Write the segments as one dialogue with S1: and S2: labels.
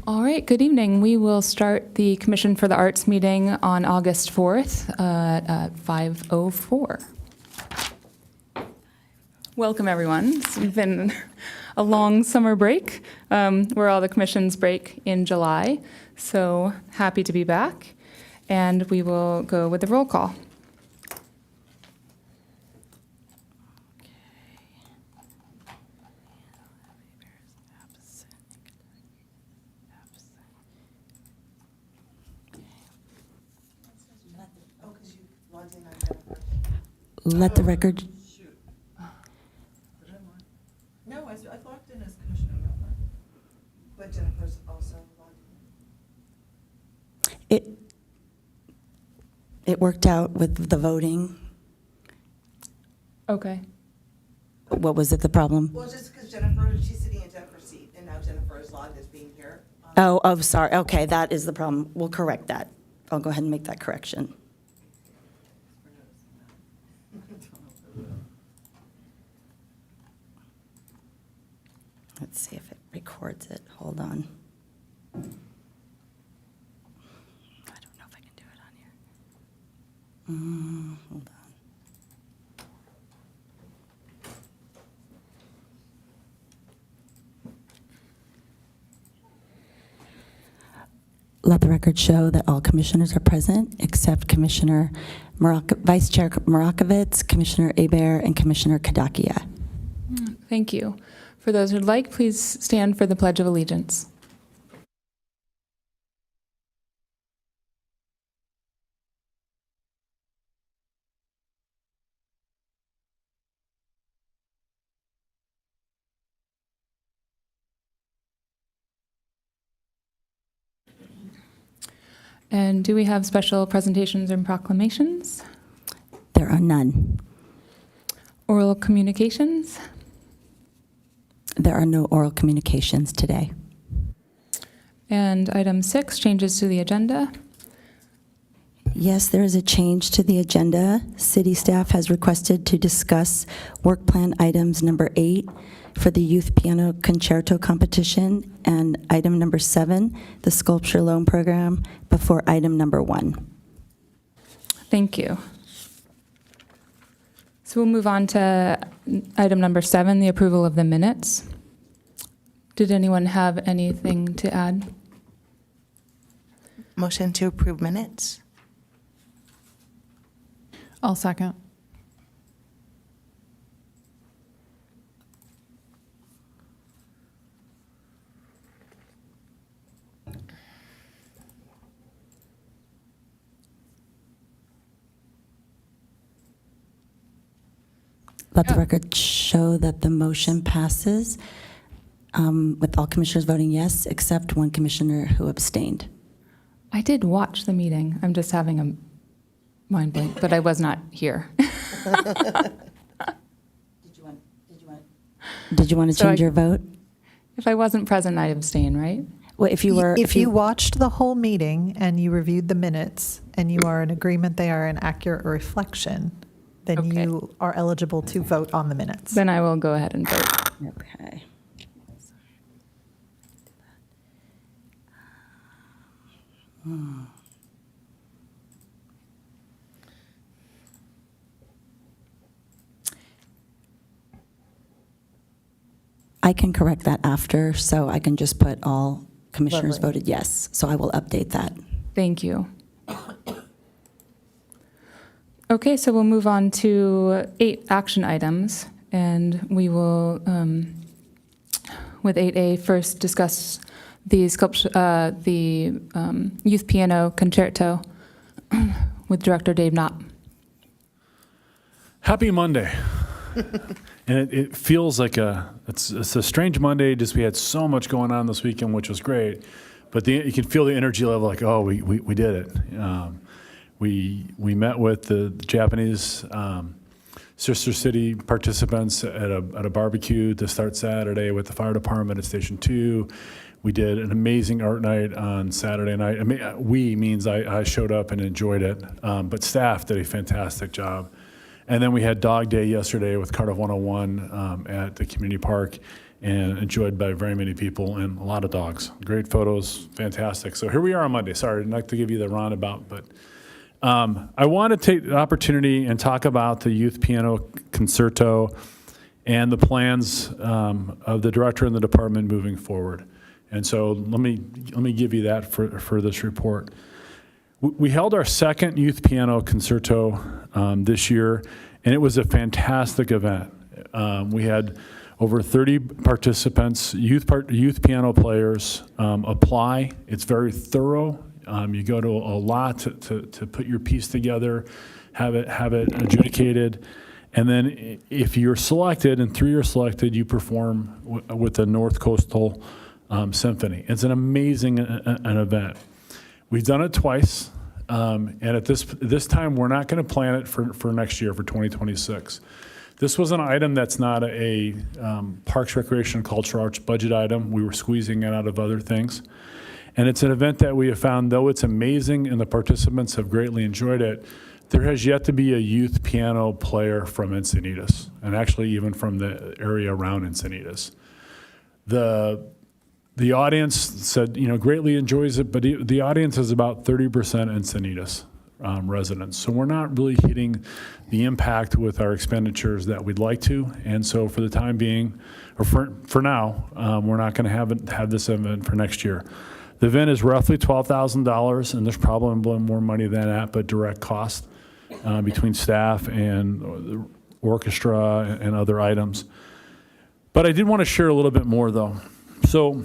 S1: All right, good evening. We will start the Commission for the Arts meeting on August 4th at 5:04. Welcome, everyone. It's been a long summer break where all the commissions break in July, so happy to be back. And we will go with the roll call.
S2: Let the record.
S3: No, I've logged in as Commissioner Butler, but Jennifer's also logged in.
S2: It worked out with the voting.
S1: Okay.
S2: What was it, the problem?
S3: Well, just because she's sitting in Jennifer's seat, and now Jennifer is logged as being here.
S2: Oh, sorry. Okay, that is the problem. We'll correct that. I'll go ahead and make that correction. Let's see if it records it. Hold on. I don't know if I can do it on here. Hold on. Let the record show that all commissioners are present except Commissioner Vice Chair Morakovitz, Commissioner Hebert, and Commissioner Kadakia.
S1: Thank you. For those who'd like, please stand for the Pledge of Allegiance. And do we have special presentations and proclamations?
S2: There are none.
S1: Oral communications?
S2: There are no oral communications today.
S1: And item 6, changes to the agenda.
S2: Yes, there is a change to the agenda. City staff has requested to discuss work plan items number 8 for the youth piano concerto competition and item number 7, the sculpture loan program, before item number 1.
S1: Thank you. So we'll move on to item number 7, the approval of the minutes. Did anyone have anything to add?
S3: Motion to approve minutes.
S4: I'll second.
S2: Let the record show that the motion passes with all commissioners voting yes, except one commissioner who abstained.
S1: I did watch the meeting. I'm just having a mind blank, but I was not here.
S2: Did you want to
S1: So
S2: change your vote?
S1: If I wasn't present, I abstain, right?
S2: Well, if you were,
S4: If you watched the whole meeting and you reviewed the minutes and you are in agreement they are an accurate reflection, then
S1: Okay.
S4: you are eligible to vote on the minutes.
S1: Then I will go ahead and vote.
S2: okay. I can correct that after, so I can just put all commissioners
S4: Lovely.
S2: voted yes. So I will update that.
S1: Thank you. Okay, so we'll move on to 8 action items, and we will, with 8A, first discuss the youth piano concerto with Director Dave Knopp.
S5: Happy Monday. And it feels like it's a strange Monday. Just we had so much going on this weekend, which was great. But you can feel the energy level, like, oh, we did it. We met with the Japanese Sister City participants at a barbecue to start Saturday with the fire department at Station 2. We did an amazing art night on Saturday night. I mean, I showed up and enjoyed it, but staff did a fantastic job. And then we had Dog Day yesterday with Cardiff 101 at the community park. and enjoyed by very many people and a lot of dogs. Great photos, fantastic. So here we are on Monday. Sorry, not to give you the roundabout, but I want to take the opportunity and talk about the youth piano concerto and the plans of the director and the department moving forward. And so let me give you that for this report. We held our second youth piano concerto this year, and it was a fantastic event. We had over 30 participants, youth piano players apply. It's very thorough. You go to a lot to put your piece together, have it adjudicated, and then if you're selected, and 3 are selected, you perform with the North Coastal Symphony. It's an amazing an event. We've done it twice, and at this time, we're not going to plan it for next year, for 2026. This was an item that's not a Parks, Recreation, and Cultural Arts budget item. We were squeezing it out of other things. And it's an event that we have found, though it's amazing and the participants have greatly enjoyed it, there has yet to be a youth piano player from Encinitas, and actually even from the area around Encinitas. The audience said, greatly enjoys it, but the audience is about 30% Encinitas residents. So we're not really hitting the impact with our expenditures that we'd like to. And so for the time being, or for now, we're not going to have this event for next year. The event is roughly $12,000, and there's probably more money than that, but direct cost between staff and the orchestra and other items. But I did want to share a little bit more, though. So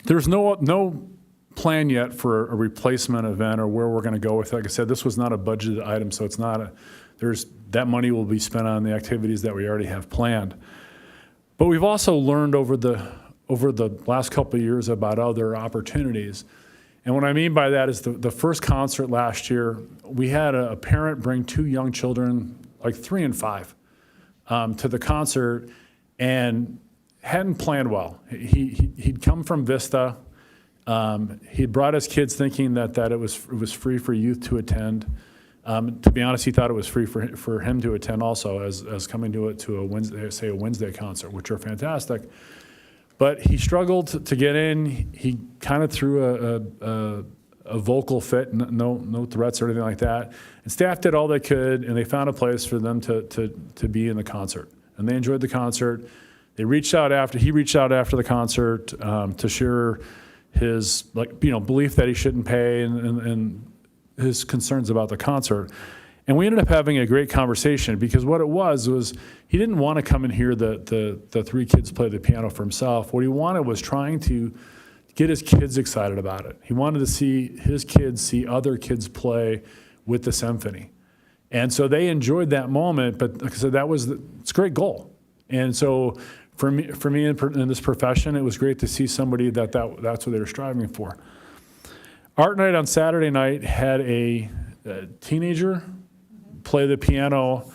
S5: there's no plan yet for a replacement event or where we're going to go with it. Like I said, this was not a budgeted item, so it's not that money will be spent on the activities that we already have planned. But we've also learned over the last couple of years about other opportunities. And what I mean by that is the first concert last year, we had a parent bring 2 young children, like 3 and 5, to the concert and hadn't planned well. He'd come from Vista. He'd brought his kids thinking that it was free for youth to attend. To be honest, he thought it was free for him to attend also as coming to a Wednesday concert, which are fantastic. But he struggled to get in. He kind of threw a vocal fit, no threats or anything like that. And staff did all they could, and they found a place for them to be in the concert. And they enjoyed the concert. He reached out after the concert to share his belief that he shouldn't pay and his concerns about the concert. And we ended up having a great conversation because what it was he didn't want to come and hear the 3 kids play the piano for himself. What he wanted was trying to get his kids excited about it. He wanted to see his kids see other kids play with the symphony. And so they enjoyed that moment, but like I said, it's a great goal. And so for me in this profession, it was great to see somebody that's what they were striving for. Art night on Saturday night had a teenager play the piano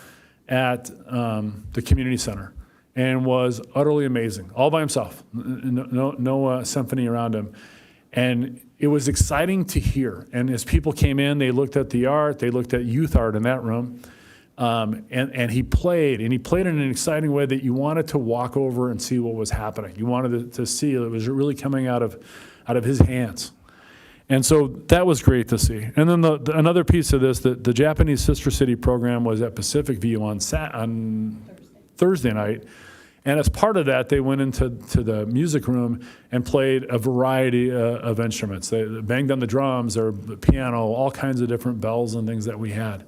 S5: at the community center and was utterly amazing, all by himself, no symphony around him. And it was exciting to hear. And as people came in, they looked at the art, they looked at youth art in that room, and he played in an exciting way that you wanted to walk over and see what was happening. You wanted to see it was really coming out of his hands. And so that was great to see. And then another piece of this, the Japanese Sister City program was at Pacific View on Thursday night. And as part of that, they went into the music room and played a variety of instruments. They banged on the drums or the piano, all kinds of different bells and things that we had.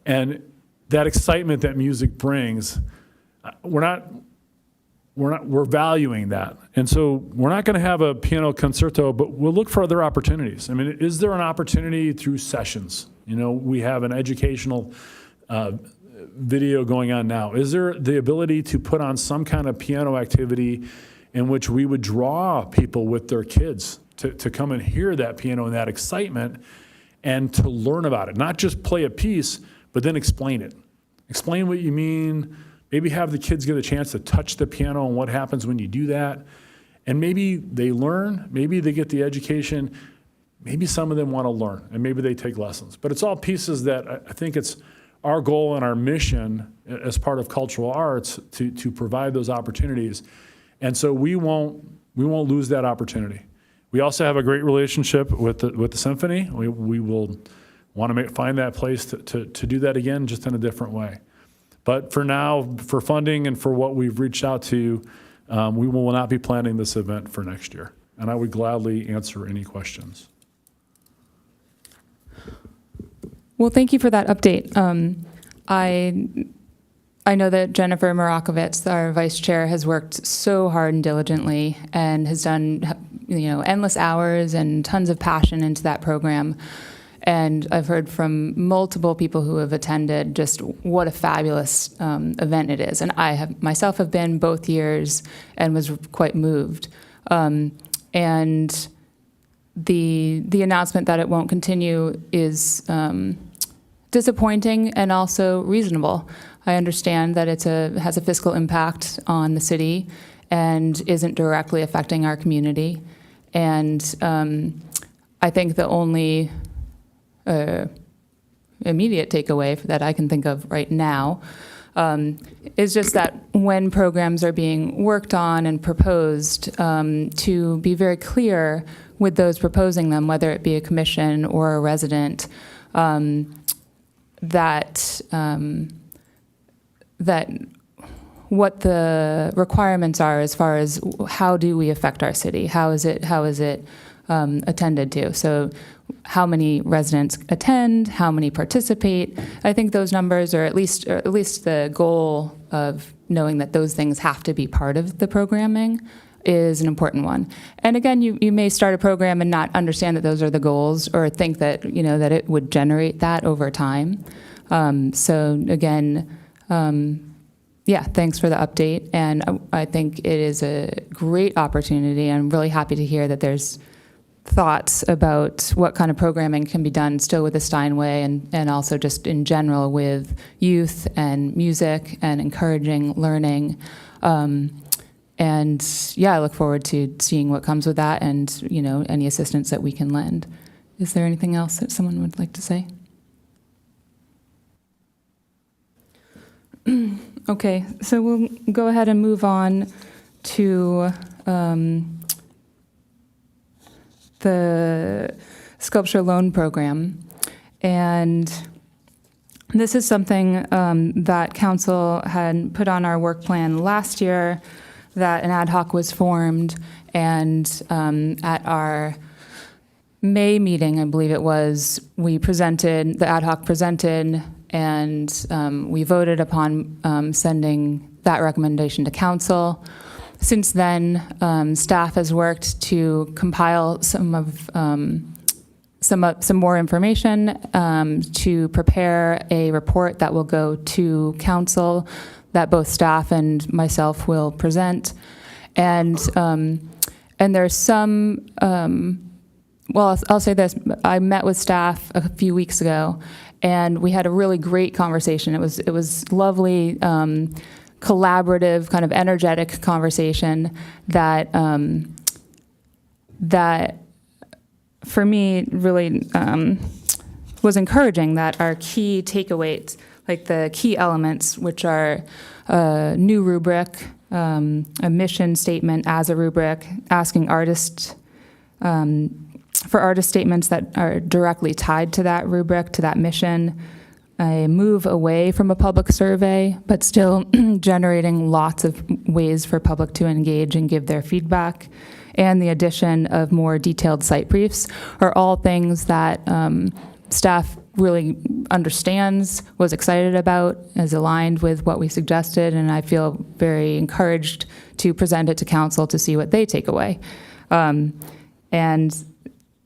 S5: And that excitement that music brings, we're valuing that. And so we're not going to have a piano concerto, but we'll look for other opportunities. I mean, is there an opportunity through sessions? We have an educational video going on now. Is there the ability to put on some kind of piano activity in which we would draw people with their kids to come and hear that piano and that excitement and to learn about it? Not just play a piece, but then explain it. Explain what you mean. Maybe have the kids get a chance to touch the piano and what happens when you do that. And maybe they learn, maybe they get the education, maybe some of them want to learn, and maybe they take lessons. But it's all pieces that I think it's our goal and our mission as part of cultural arts to provide those opportunities And so we won't lose that opportunity. We also have a great relationship with the symphony. We will want to find that place to do that again, just in a different way. But for now, for funding and for what we've reached out to, we will not be planning this event for next year. And I would gladly answer any questions.
S1: Well, thank you for that update. I know that Jennifer Marakovitz, our vice chair, has worked so hard and diligently and has done, endless hours and tons of passion into that program. And I've heard from multiple people who have attended just what a fabulous event it is. And I myself have been both years and was quite moved. And the announcement that it won't continue is disappointing and also reasonable. I understand that it has a fiscal impact on the city and isn't directly affecting our community. And I think the only immediate takeaway that I can think of right now is just that when programs are being worked on and proposed, to be very clear with those proposing them, whether it be a commission or a resident, that what the requirements are as far as how do we affect our city, how is it attended to. So how many residents attend, how many participate. I think those numbers, or at least the goal of knowing that those things have to be part of the programming, is an important one. And again, you may start a program and not understand that those are the goals, or think that that it would generate that over time. So again, thanks for the update. And I think it is a great opportunity. I'm really happy to hear that there's thoughts about what kind of programming can be done still with the Steinway, and also just in general with youth and music and encouraging learning. And I look forward to seeing what comes with that, and any assistance that we can lend. Is there anything else that someone would like to say? Okay, so we'll go ahead and move on to the sculpture loan program. And this is something that council had put on our work plan last year, that an ad hoc was formed, and at our May meeting, I believe it was, the ad hoc presented, and we voted upon sending that recommendation to council. Since then, staff has worked to compile some more information to prepare a report that will go to council, that both staff and myself will present. And there's some, I'll say this, I met with staff a few weeks ago, and we had a really great conversation. It was lovely, collaborative, kind of energetic conversation that for me really was encouraging, that our key takeaways, like the key elements, which are a new rubric, a mission statement as a rubric, asking artists for artist statements that are directly tied to that rubric, to that mission, a move away from a public survey, but still generating lots of ways for public to engage and give their feedback, and the addition of more detailed site briefs, are all things that staff really understands, was excited about, is aligned with what we suggested, and I feel very encouraged to present it to council to see what they take away. And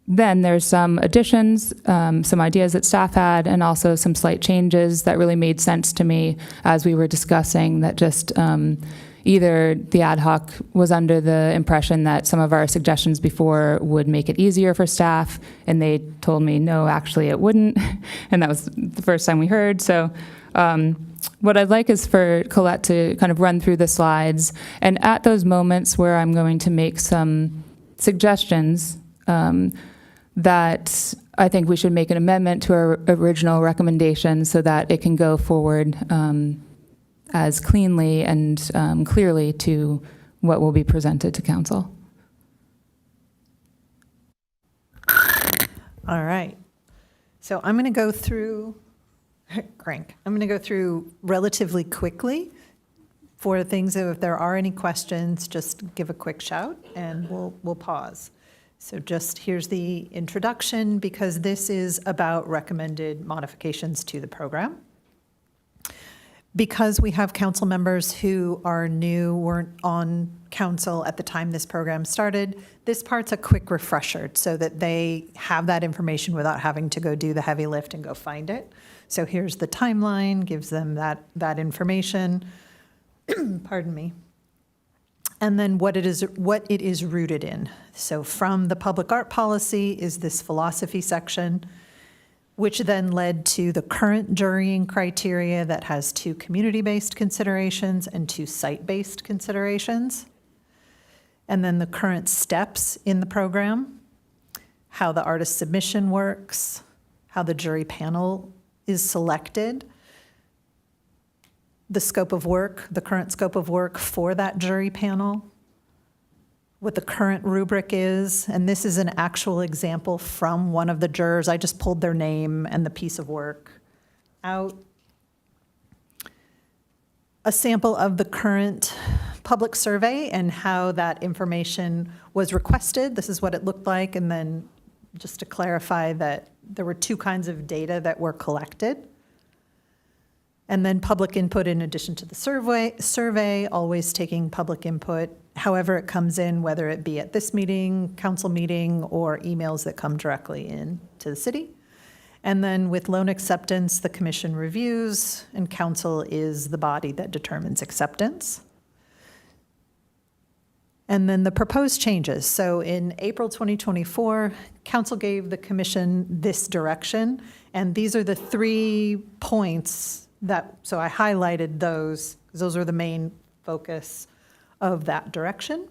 S1: then there's some additions, some ideas that staff had, and also some slight changes that really made sense to me as we were discussing, that just either the ad hoc was under the impression that some of our suggestions before would make it easier for staff, and they told me, no, actually it wouldn't. And that was the first time we heard. So what I'd like is for Colette to kind of run through the slides, and at those moments where I'm going to make some suggestions, that I think we should make an amendment to our original recommendation so that it can go forward as cleanly and clearly to what will be presented to council.
S4: All right. So I'm going to go through, crank, I'm going to go through relatively quickly for things. So if there are any questions, just give a quick shout and we'll pause. So just here's the introduction, because this is about recommended modifications to the program. Because we have council members who are new, weren't on council at the time this program started, this part's a quick refresher so that they have that information without having to go do the heavy lift and go find it. So here's the timeline, gives them that information. Pardon me. And then what it is rooted in. So from the public art policy is this philosophy section, which then led to the current jurying criteria that has 2 community-based considerations and 2 site-based considerations. And then the current steps in the program, how the artist submission works, how the jury panel is selected, the scope of work, the current scope of work for that jury panel, what the current rubric is, and this is an actual example from one of the jurors. I just pulled their name and the piece of work out. A sample of the current public survey and how that information was requested. This is what it looked like, and then just to clarify that there were 2 kinds of data that were collected. And then public input in addition to the survey, always taking public input, however it comes in, whether it be at this meeting, council meeting, or emails that come directly in to the city. And then with loan acceptance, the commission reviews, and council is the body that determines acceptance. And then the proposed changes. So in April 2024, council gave the commission this direction, and these are the 3 points so I highlighted those, because those are the main focus of that direction.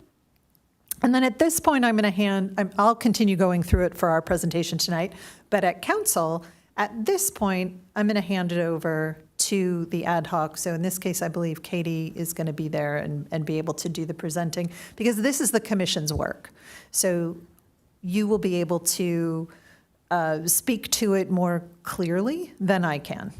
S4: And then at this point, I'll continue going through it for our presentation tonight, but at council, at this point, I'm going to hand it over to the ad hoc. So in this case, I believe Katie is going to be there and be able to do the presenting, because this is the commission's work. So you will be able to speak to it more clearly than I can.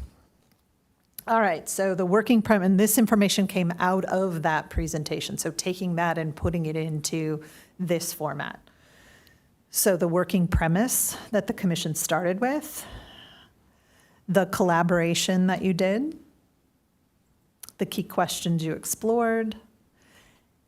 S4: All right, so the working premise, and this information came out of that presentation, so taking that and putting it into this format. So the working premise that the commission started with, the collaboration that you did, the key questions you explored,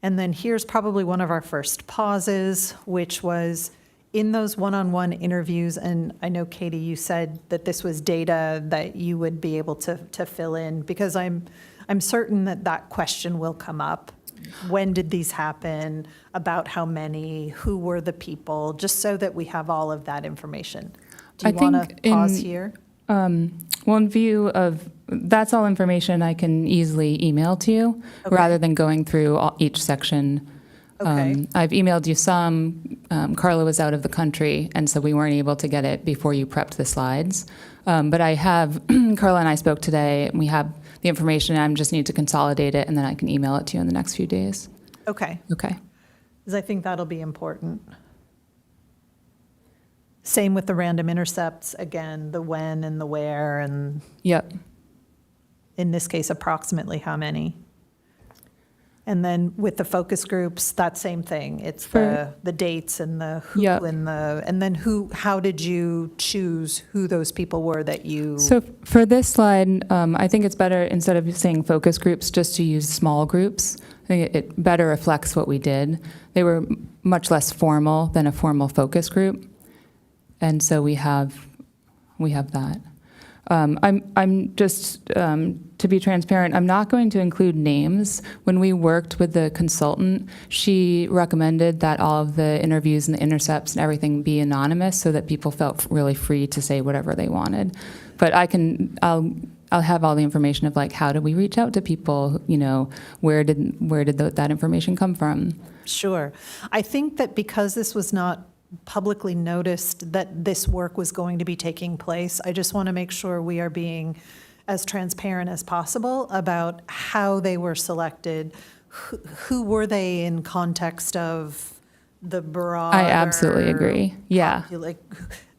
S4: and then here's probably one of our first pauses, which was in those one-on-one interviews, and I know, Katie, you said that this was data that you would be able to fill in, because I'm certain that question will come up. When did these happen? About how many? Who were the people? Just so that we have all of that information. Do you want to pause here?
S1: Well, in view of, that's all information I can easily email to you,
S4: Okay.
S1: rather than going through each section.
S4: Okay.
S1: I've emailed you some. Carla was out of the country, and so we weren't able to get it before you prepped the slides. But I have, Carla and I spoke today, and we have the information. I just need to consolidate it, and then I can email it to you in the next few days.
S4: Okay,
S1: Okay.
S4: because I think that'll be important. Same with the random intercepts, again, the when and the where, and
S1: Yep.
S4: in this case, approximately how many. And then with the focus groups, that same thing. It's the dates and the who
S1: Yep.
S4: and then how did you choose who those people were that you?
S1: So for this slide, I think it's better, instead of saying focus groups, just to use small groups. I think it better reflects what we did. They were much less formal than a formal focus group. And so we have that. I'm just, to be transparent, I'm not going to include names. When we worked with the consultant, she recommended that all of the interviews and the intercepts and everything be anonymous so that people felt really free to say whatever they wanted. But I'll have all the information of, like, how did we reach out to people, where did that information come from?
S4: Sure. I think that because this was not publicly noticed that this work was going to be taking place, I just want to make sure we are being as transparent as possible about how they were selected, who were they in context of the broader?
S1: I absolutely agree. Yeah.
S4: Like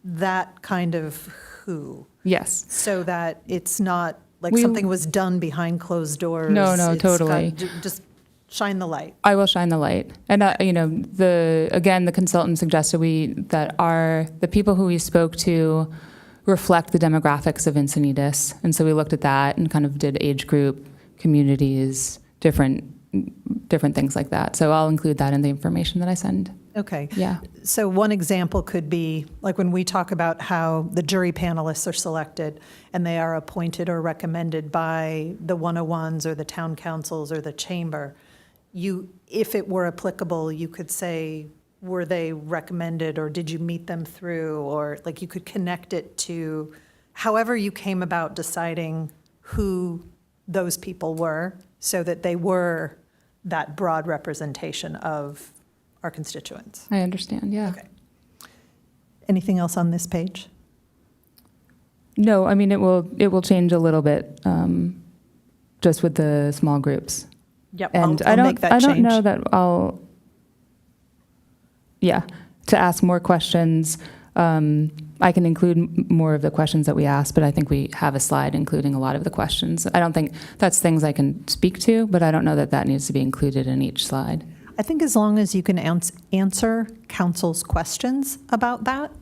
S4: that kind of who,
S1: Yes.
S4: so that it's not like
S1: We-
S4: something was done behind closed doors.
S1: No,
S4: It's
S1: totally.
S4: just shine the light.
S1: I will shine the light. And, the consultant suggested the people who we spoke to reflect the demographics of Encinitas. And so we looked at that and kind of did age group, communities, different things like that. So I'll include that in the information that I send.
S4: Okay.
S1: Yeah.
S4: So one example could be, like when we talk about how the jury panelists are selected and they are appointed or recommended by the 101s or the town councils or the chamber, if it were applicable, you could say, were they recommended or did you meet them through? Or like you could connect it to however you came about deciding who those people were so that they were that broad representation of our constituents.
S1: I understand. Yeah.
S4: Okay. Anything else on this page?
S1: No, I mean, it will change a little bit, just with the small groups.
S4: Yep,
S1: And
S4: I'll make that
S1: I don't
S4: change.
S1: know that to ask more questions. I can include more of the questions that we asked, but I think we have a slide including a lot of the questions. I don't think that's things I can speak to, but I don't know that needs to be included in each slide.
S4: I think as long as you can answer council's questions about that.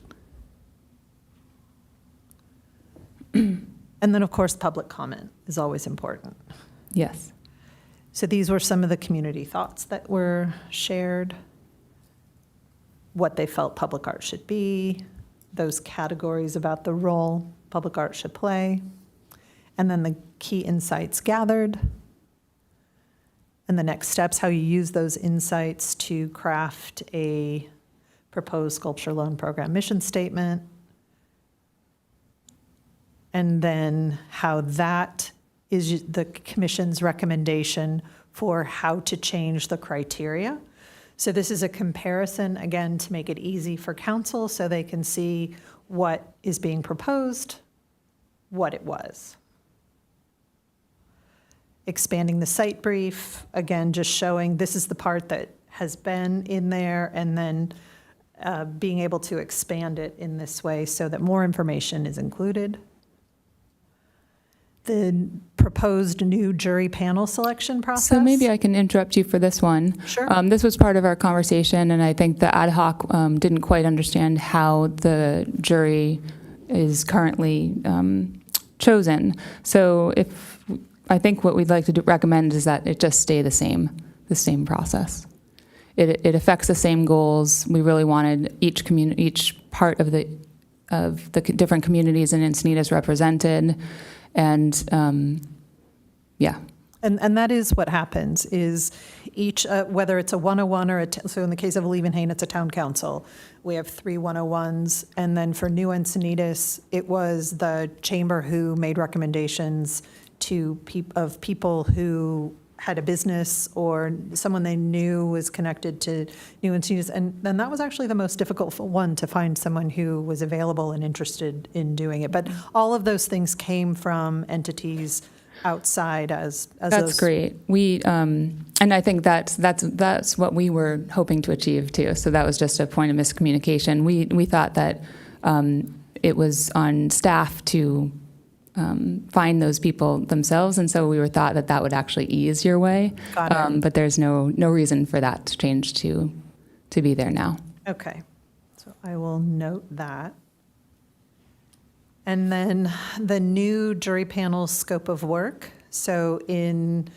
S4: And then, of course, public comment is always important.
S1: Yes.
S4: So these were some of the community thoughts that were shared, what they felt public art should be, those categories about the role public art should play, and then the key insights gathered, and the next steps, how you use those insights to craft a proposed sculpture loan program mission statement, and then how that is the commission's recommendation for how to change the criteria. So this is a comparison, again, to make it easy for council so they can see what is being proposed, what it was. Expanding the site brief, again, just showing this is the part that has been in there, and then being able to expand it in this way so that more information is included. The proposed new jury panel selection process.
S1: So maybe I can interrupt you for this one.
S4: Sure.
S1: This was part of our conversation, and I think the ad hoc didn't quite understand how the jury is currently chosen. So I think what we'd like to recommend is that it just stay the same process. It affects the same goals. We really wanted each part of the different communities in Encinitas represented. And yeah.
S4: And that is what happens, is each, whether it's a 101 or so in the case of Leeuwenhoek, it's a town council. We have 3 101s, and then for New Encinitas, it was the chamber who made recommendations to people who had a business or someone they knew was connected to New Encinitas. And then that was actually the most difficult one, to find someone who was available and interested in doing it. But all of those things came from entities outside as
S1: That's
S4: those.
S1: great. We and I think that's what we were hoping to achieve too. So that was just a point of miscommunication. We thought that it was on staff to find those people themselves, and so we thought that would actually ease your way.
S4: Got it.
S1: But there's no reason for that to change to be there now.
S4: Okay, so I will note that. And then the new jury panel scope of work. So in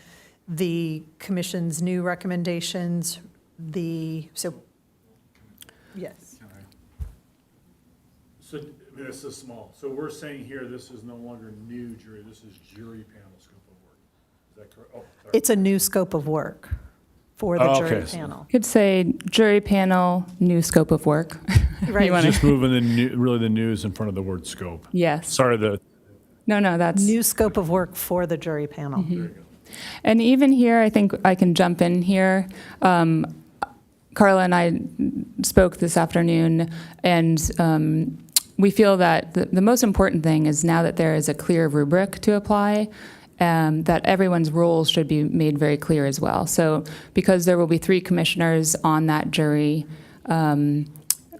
S4: the commission's new recommendations, yes.
S5: So this is small. So we're saying here, this is no longer new jury, this is jury panel scope of work. Is that correct? Oh, sorry.
S4: It's a new scope of work for the jury
S5: Okay.
S4: panel.
S1: You could say jury panel, new scope of work.
S4: Right.
S1: You wanna-
S5: Just moving the news in front of the word scope.
S1: Yes.
S5: Sorry,
S1: No, that's.
S4: New scope of work for the jury panel.
S1: And even here, I think I can jump in here. Carla and I spoke this afternoon, and we feel that the most important thing is now that there is a clear rubric to apply, that everyone's roles should be made very clear as well. So because there will be 3 commissioners on that jury,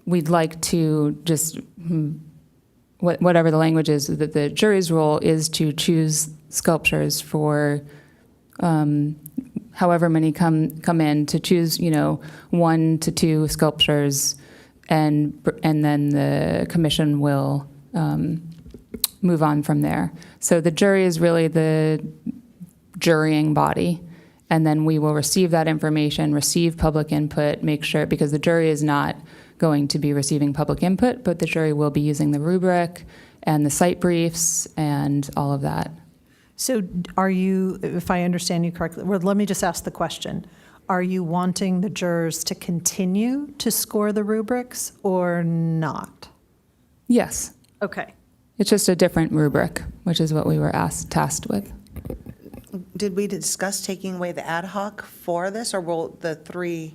S1: we'd like to just, whatever the language is, that the jury's role is to choose sculptures for however many come in, to choose, 1 to 2 sculptures, and then the commission will move on from there. So the jury is really the jurying body, and then we will receive that information, receive public input, make sure, because the jury is not going to be receiving public input, but the jury will be using the rubric and the site briefs and all of that.
S4: So are you, if I understand you correctly, well, let me just ask the question. Are you wanting the jurors to continue to score the rubrics or not?
S1: Yes.
S4: Okay.
S1: It's just a different rubric, which is what we were tasked with.
S3: Did we discuss taking away the ad hoc for this, or will the 3,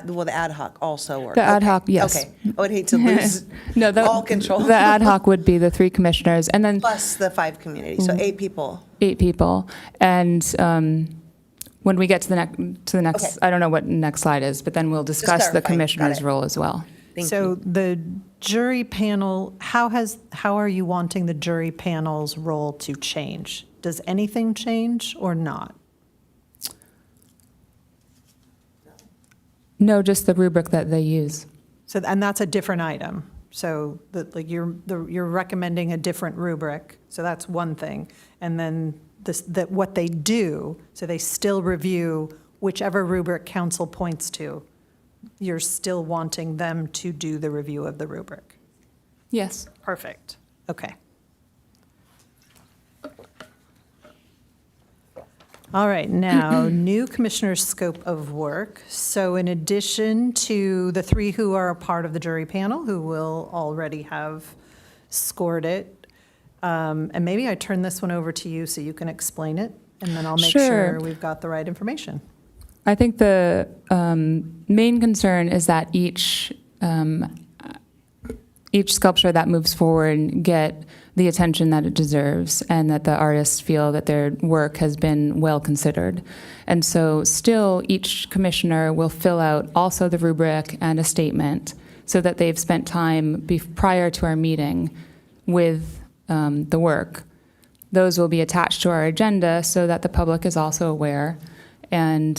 S3: will the ad hoc also work?
S1: The ad hoc, yes.
S3: Okay, I would hate to lose
S1: No,
S3: all control.
S1: The ad hoc would be the 3 commissioners, and then
S3: Plus the 5 communities, so 8 people.
S1: 8 people. And when we get to the next,
S3: Okay.
S1: I don't know what next slide is, but then we'll discuss the
S3: clarifying. Got
S1: commissioner's
S3: it.
S1: role as well.
S3: Thank
S4: So
S3: you.
S4: the jury panel, how are you wanting the jury panel's role to change? Does anything change or not?
S1: No, just the rubric that they use.
S4: So, and that's a different item. So like you're recommending a different rubric. So that's one thing. And then that what they do, so they still review whichever rubric council points to. You're still wanting them to do the review of the rubric.
S1: Yes.
S4: Perfect. Okay. All right, now, new commissioner's scope of work. So in addition to the 3 who are a part of the jury panel, who will already have scored it, and maybe I turn this one over to you so you can explain it, and then I'll make
S1: Sure.
S4: sure we've got the right information.
S1: I think the main concern is that each sculpture that moves forward get the attention that it deserves, and that the artists feel that their work has been well considered. And so still, each commissioner will fill out also the rubric and a statement so that they've spent time prior to our meeting with the work. Those will be attached to our agenda so that the public is also aware. And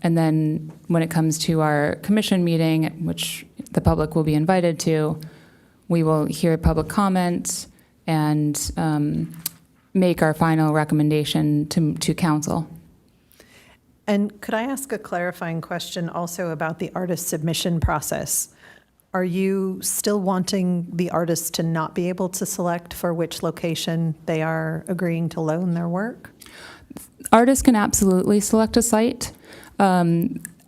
S1: then when it comes to our commission meeting, which the public will be invited to, we will hear public comment and make our final recommendation to council.
S4: And could I ask a clarifying question also about the artist submission process? Are you still wanting the artists to not be able to select for which location they are agreeing to loan their work?
S1: Artists can absolutely select a site.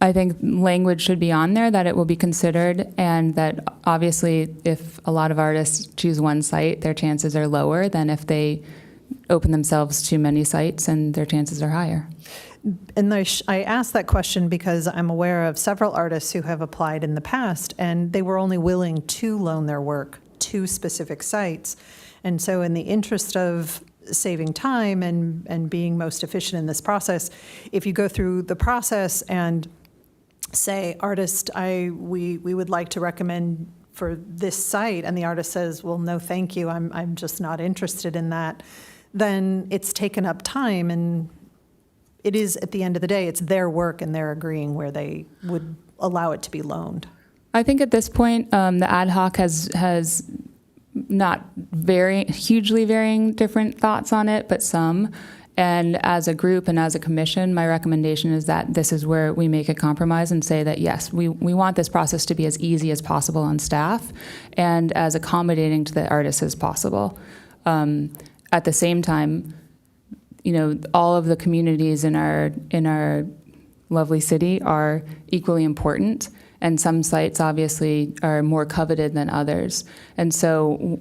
S1: I think language should be on there that it will be considered, and that obviously if a lot of artists choose one site, their chances are lower than if they open themselves to many sites, and their chances are higher.
S4: And I asked that question because I'm aware of several artists who have applied in the past, and they were only willing to loan their work to specific sites. And so in the interest of saving time and being most efficient in this process, if you go through the process and say, artist, we would like to recommend for this site, and the artist says, well, no, thank you, I'm just not interested in that, then it's taken up time, and it is, at the end of the day, it's their work, and they're agreeing where they would allow it to be loaned.
S1: I think at this point, the ad hoc has not very hugely varying different thoughts on it, but some. And as a group and as a commission, my recommendation is that this is where we make a compromise and say that, yes, we want this process to be as easy as possible on staff and as accommodating to the artists as possible. At the same time, all of the communities in our lovely city are equally important, and some sites obviously are more coveted than others. And so,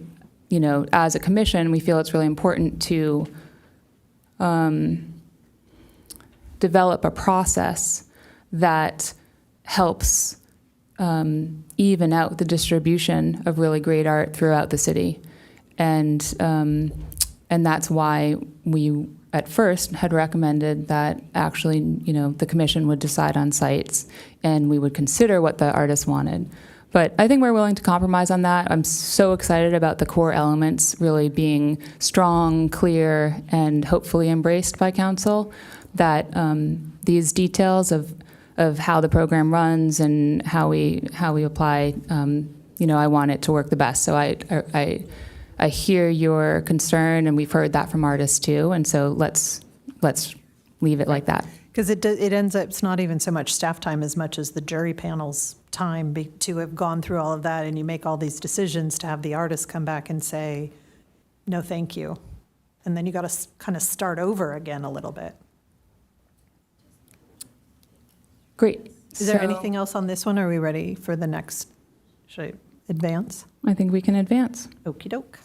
S1: as a commission, we feel it's really important to develop a process that helps even out the distribution of really great art throughout the city, and that's why we at first had recommended that actually, the commission would decide on sites and we would consider what the artist wanted. But I think we're willing to compromise on that. I'm so excited about the core elements really being strong, clear, and hopefully embraced by council, that these details of how the program runs and how we apply, I want it to work the best. So I hear your concern, and we've heard that from artists too, and so let's leave it like that.
S4: Because it ends up, it's not even so much staff time as much as the jury panel's time to have gone through all of that, and you make all these decisions to have the artist come back and say, no, thank you. And then you got to kind of start over again a little bit.
S1: Great.
S4: Is there anything else on this one? Or are we ready for the next? Should I advance?
S1: I think we can advance.
S4: Okey doke.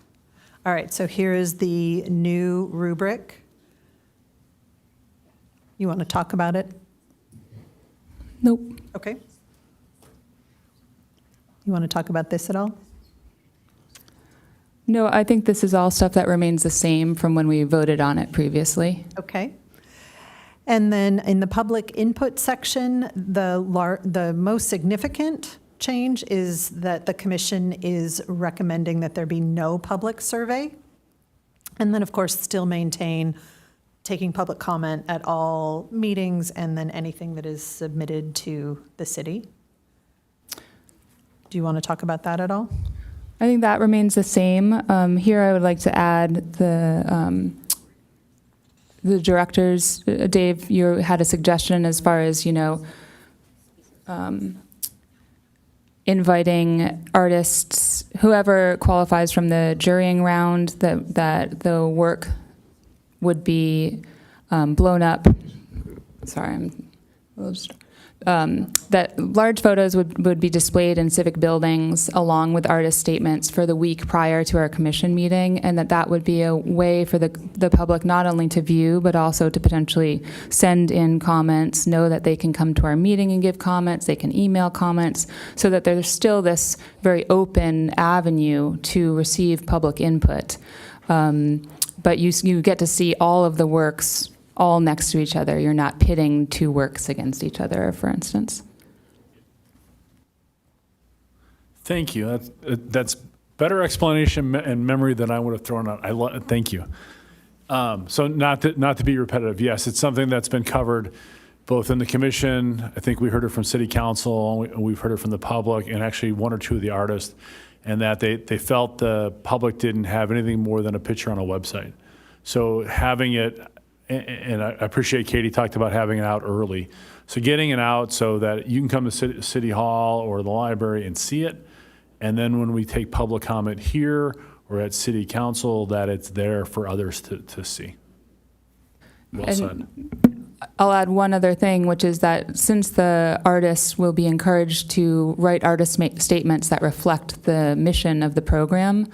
S4: All right, so here is the new rubric. You want to talk about it?
S1: Nope.
S4: Okay. You want to talk about this at all?
S1: No, I think this is all stuff that remains the same from when we voted on it previously.
S4: Okay. And then in the public input section, the most significant change is that the commission is recommending that there be no public survey. And then, of course, still maintain taking public comment at all meetings and then anything that is submitted to the city. Do you want to talk about that at all?
S1: I think that remains the same. Here I would like to add the directors. Dave, you had a suggestion as far as, inviting artists, whoever qualifies from the jurying round, that the work would be blown up. Sorry, that large photos would be displayed in civic buildings along with artist statements for the week prior to our commission meeting, and that would be a way for the public not only to view, but also to potentially send in comments, know that they can come to our meeting and give comments, they can email comments, so that there's still this very open avenue to receive public input. But you get to see all of the works all next to each other. You're not pitting two works against each other, for instance.
S5: Thank you. That's better explanation and memory than I would have thrown out. Thank you. So not to be repetitive, yes, it's something that's been covered both in the commission. I think we heard it from city council, and we've heard it from the public, and actually one or two of the artists, and that they felt the public didn't have anything more than a picture on a website. So having it, and I appreciate Katie talked about having it out early. So getting it out so that you can come to City Hall or the library and see it. And then when we take public comment here or at City Council, that it's there for others to see. Well said.
S1: I'll add one other thing, which is that since the artists will be encouraged to write artist statements that reflect the mission of the program,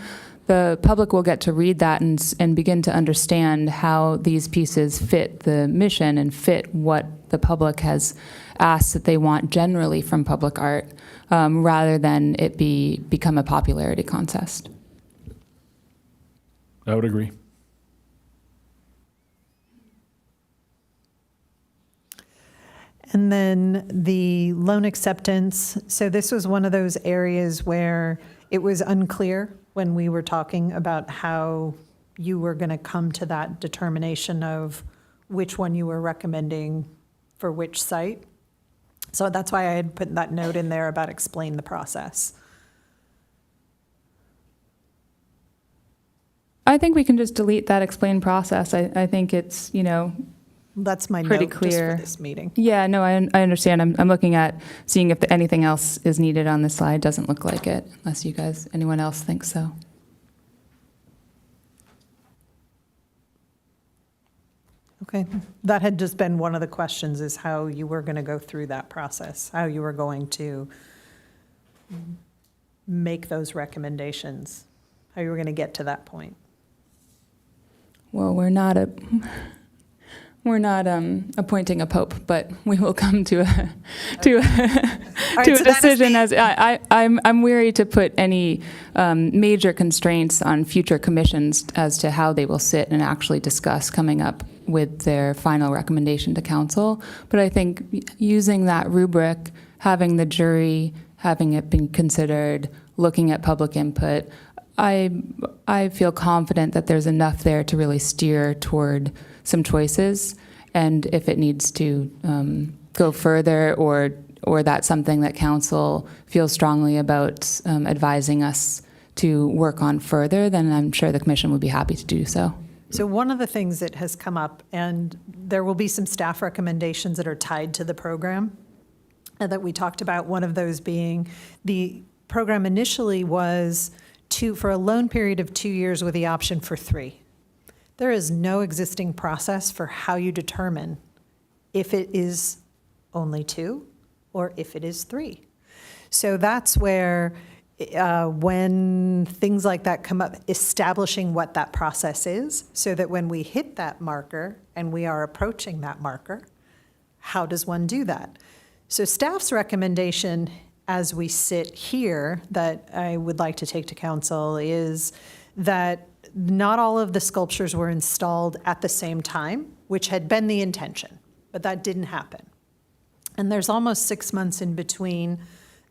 S1: the public will get to read that and begin to understand how these pieces fit the mission and fit what the public has asked that they want generally from public art, rather than it become a popularity contest.
S5: I would agree.
S4: And then the loan acceptance. So this was one of those areas where it was unclear when we were talking about how you were going to come to that determination of which one you were recommending for which site. So that's why I had put that note in there about explain the process.
S1: I think we can just delete that explained process. I think it's,
S4: That's my
S1: pretty
S4: note
S1: clear.
S4: just for this meeting.
S1: Yeah, no, I understand. I'm looking at seeing if anything else is needed on this slide. Doesn't look like it, unless anyone else thinks so.
S4: Okay, that had just been one of the questions, is how you were going to go through that process, how you were going to make those recommendations, how you were going to get to that point.
S1: Well, we're not We're not appointing a pope, but we will come to a
S4: right,
S1: to a
S4: so that is
S1: decision. As I'm weary to put any major constraints on future commissions as to how they will sit and actually discuss coming up with their final recommendation to council. But I think using that rubric, having the jury, having it been considered, looking at public input, I feel confident that there's enough there to really steer toward some choices, and if it needs to go further, or that's something that council feels strongly about advising us to work on further, then I'm sure the commission would be happy to do so.
S4: So one of the things that has come up, and there will be some staff recommendations that are tied to the program that we talked about, one of those being the program initially was for a loan period of 2 years with the option for 3. There is no existing process for how you determine if it is only 2 or if it is 3. So that's where, when things like that come up, establishing what that process is, so that when we hit that marker and we are approaching that marker, how does one do that? So staff's recommendation as we sit here that I would like to take to council is that not all of the sculptures were installed at the same time, which had been the intention, but that didn't happen. And there's almost 6 months in between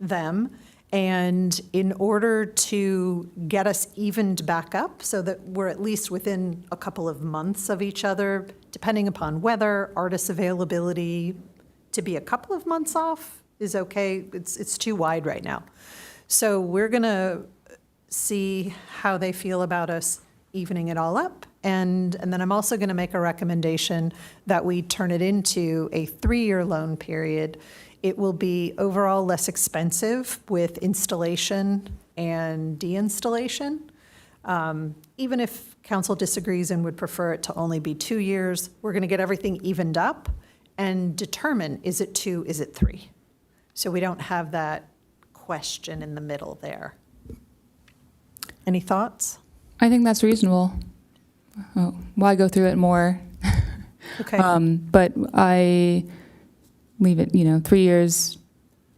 S4: them. And in order to get us evened back up so that we're at least within a couple of months of each other, depending upon weather, artist availability, to be a couple of months off is okay. It's too wide right now. So we're going to see how they feel about us evening it all up. And then I'm also going to make a recommendation that we turn it into a 3-year loan period. It will be overall less expensive with installation and deinstallation. Even if council disagrees and would prefer it to only be 2 years, we're going to get everything evened up and determine, is it 2, is it 3? So we don't have that question in the middle there. Any thoughts?
S1: I think that's reasonable. Why go through it more?
S4: Okay.
S1: But I leave it, 3 years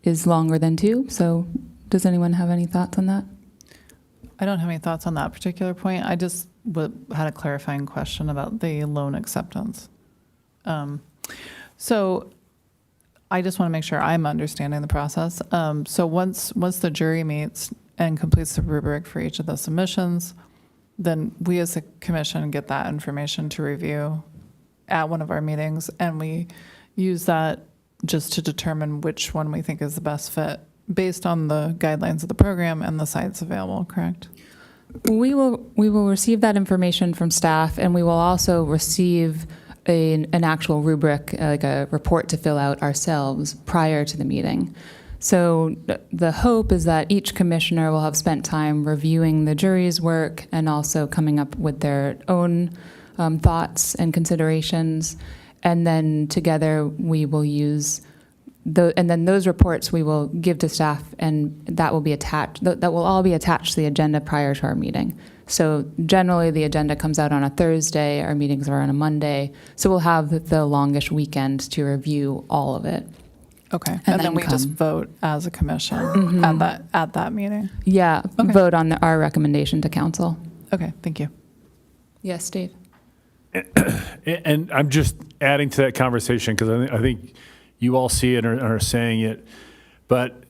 S1: is longer than 2. So does anyone have any thoughts on that?
S6: I don't have any thoughts on that particular point. I just had a clarifying question about the loan acceptance. So I just want to make sure I'm understanding the process. So once the jury meets and completes the rubric for each of the submissions, then we as a commission get that information to review at one of our meetings, and we use that just to determine which one we think is the best fit based on the guidelines of the program and the sites available, correct?
S1: We will receive that information from staff, and we will also receive an actual rubric, like a report to fill out ourselves prior to the meeting. So the hope is that each commissioner will have spent time reviewing the jury's work and also coming up with their own thoughts and considerations. And then together we will use and then those reports we will give to staff, and that will be attached. That will all be attached to the agenda prior to our meeting. So generally the agenda comes out on a Thursday. Our meetings are on a Monday. So we'll have the longish weekend to review all of it.
S6: Okay, and then we just vote as a commission at that meeting?
S1: Yeah,
S6: Okay.
S1: Vote on our recommendation to council.
S6: Okay, thank you.
S1: Yes, Dave?
S5: And I'm just adding to that conversation because I think you all see it or are saying it, but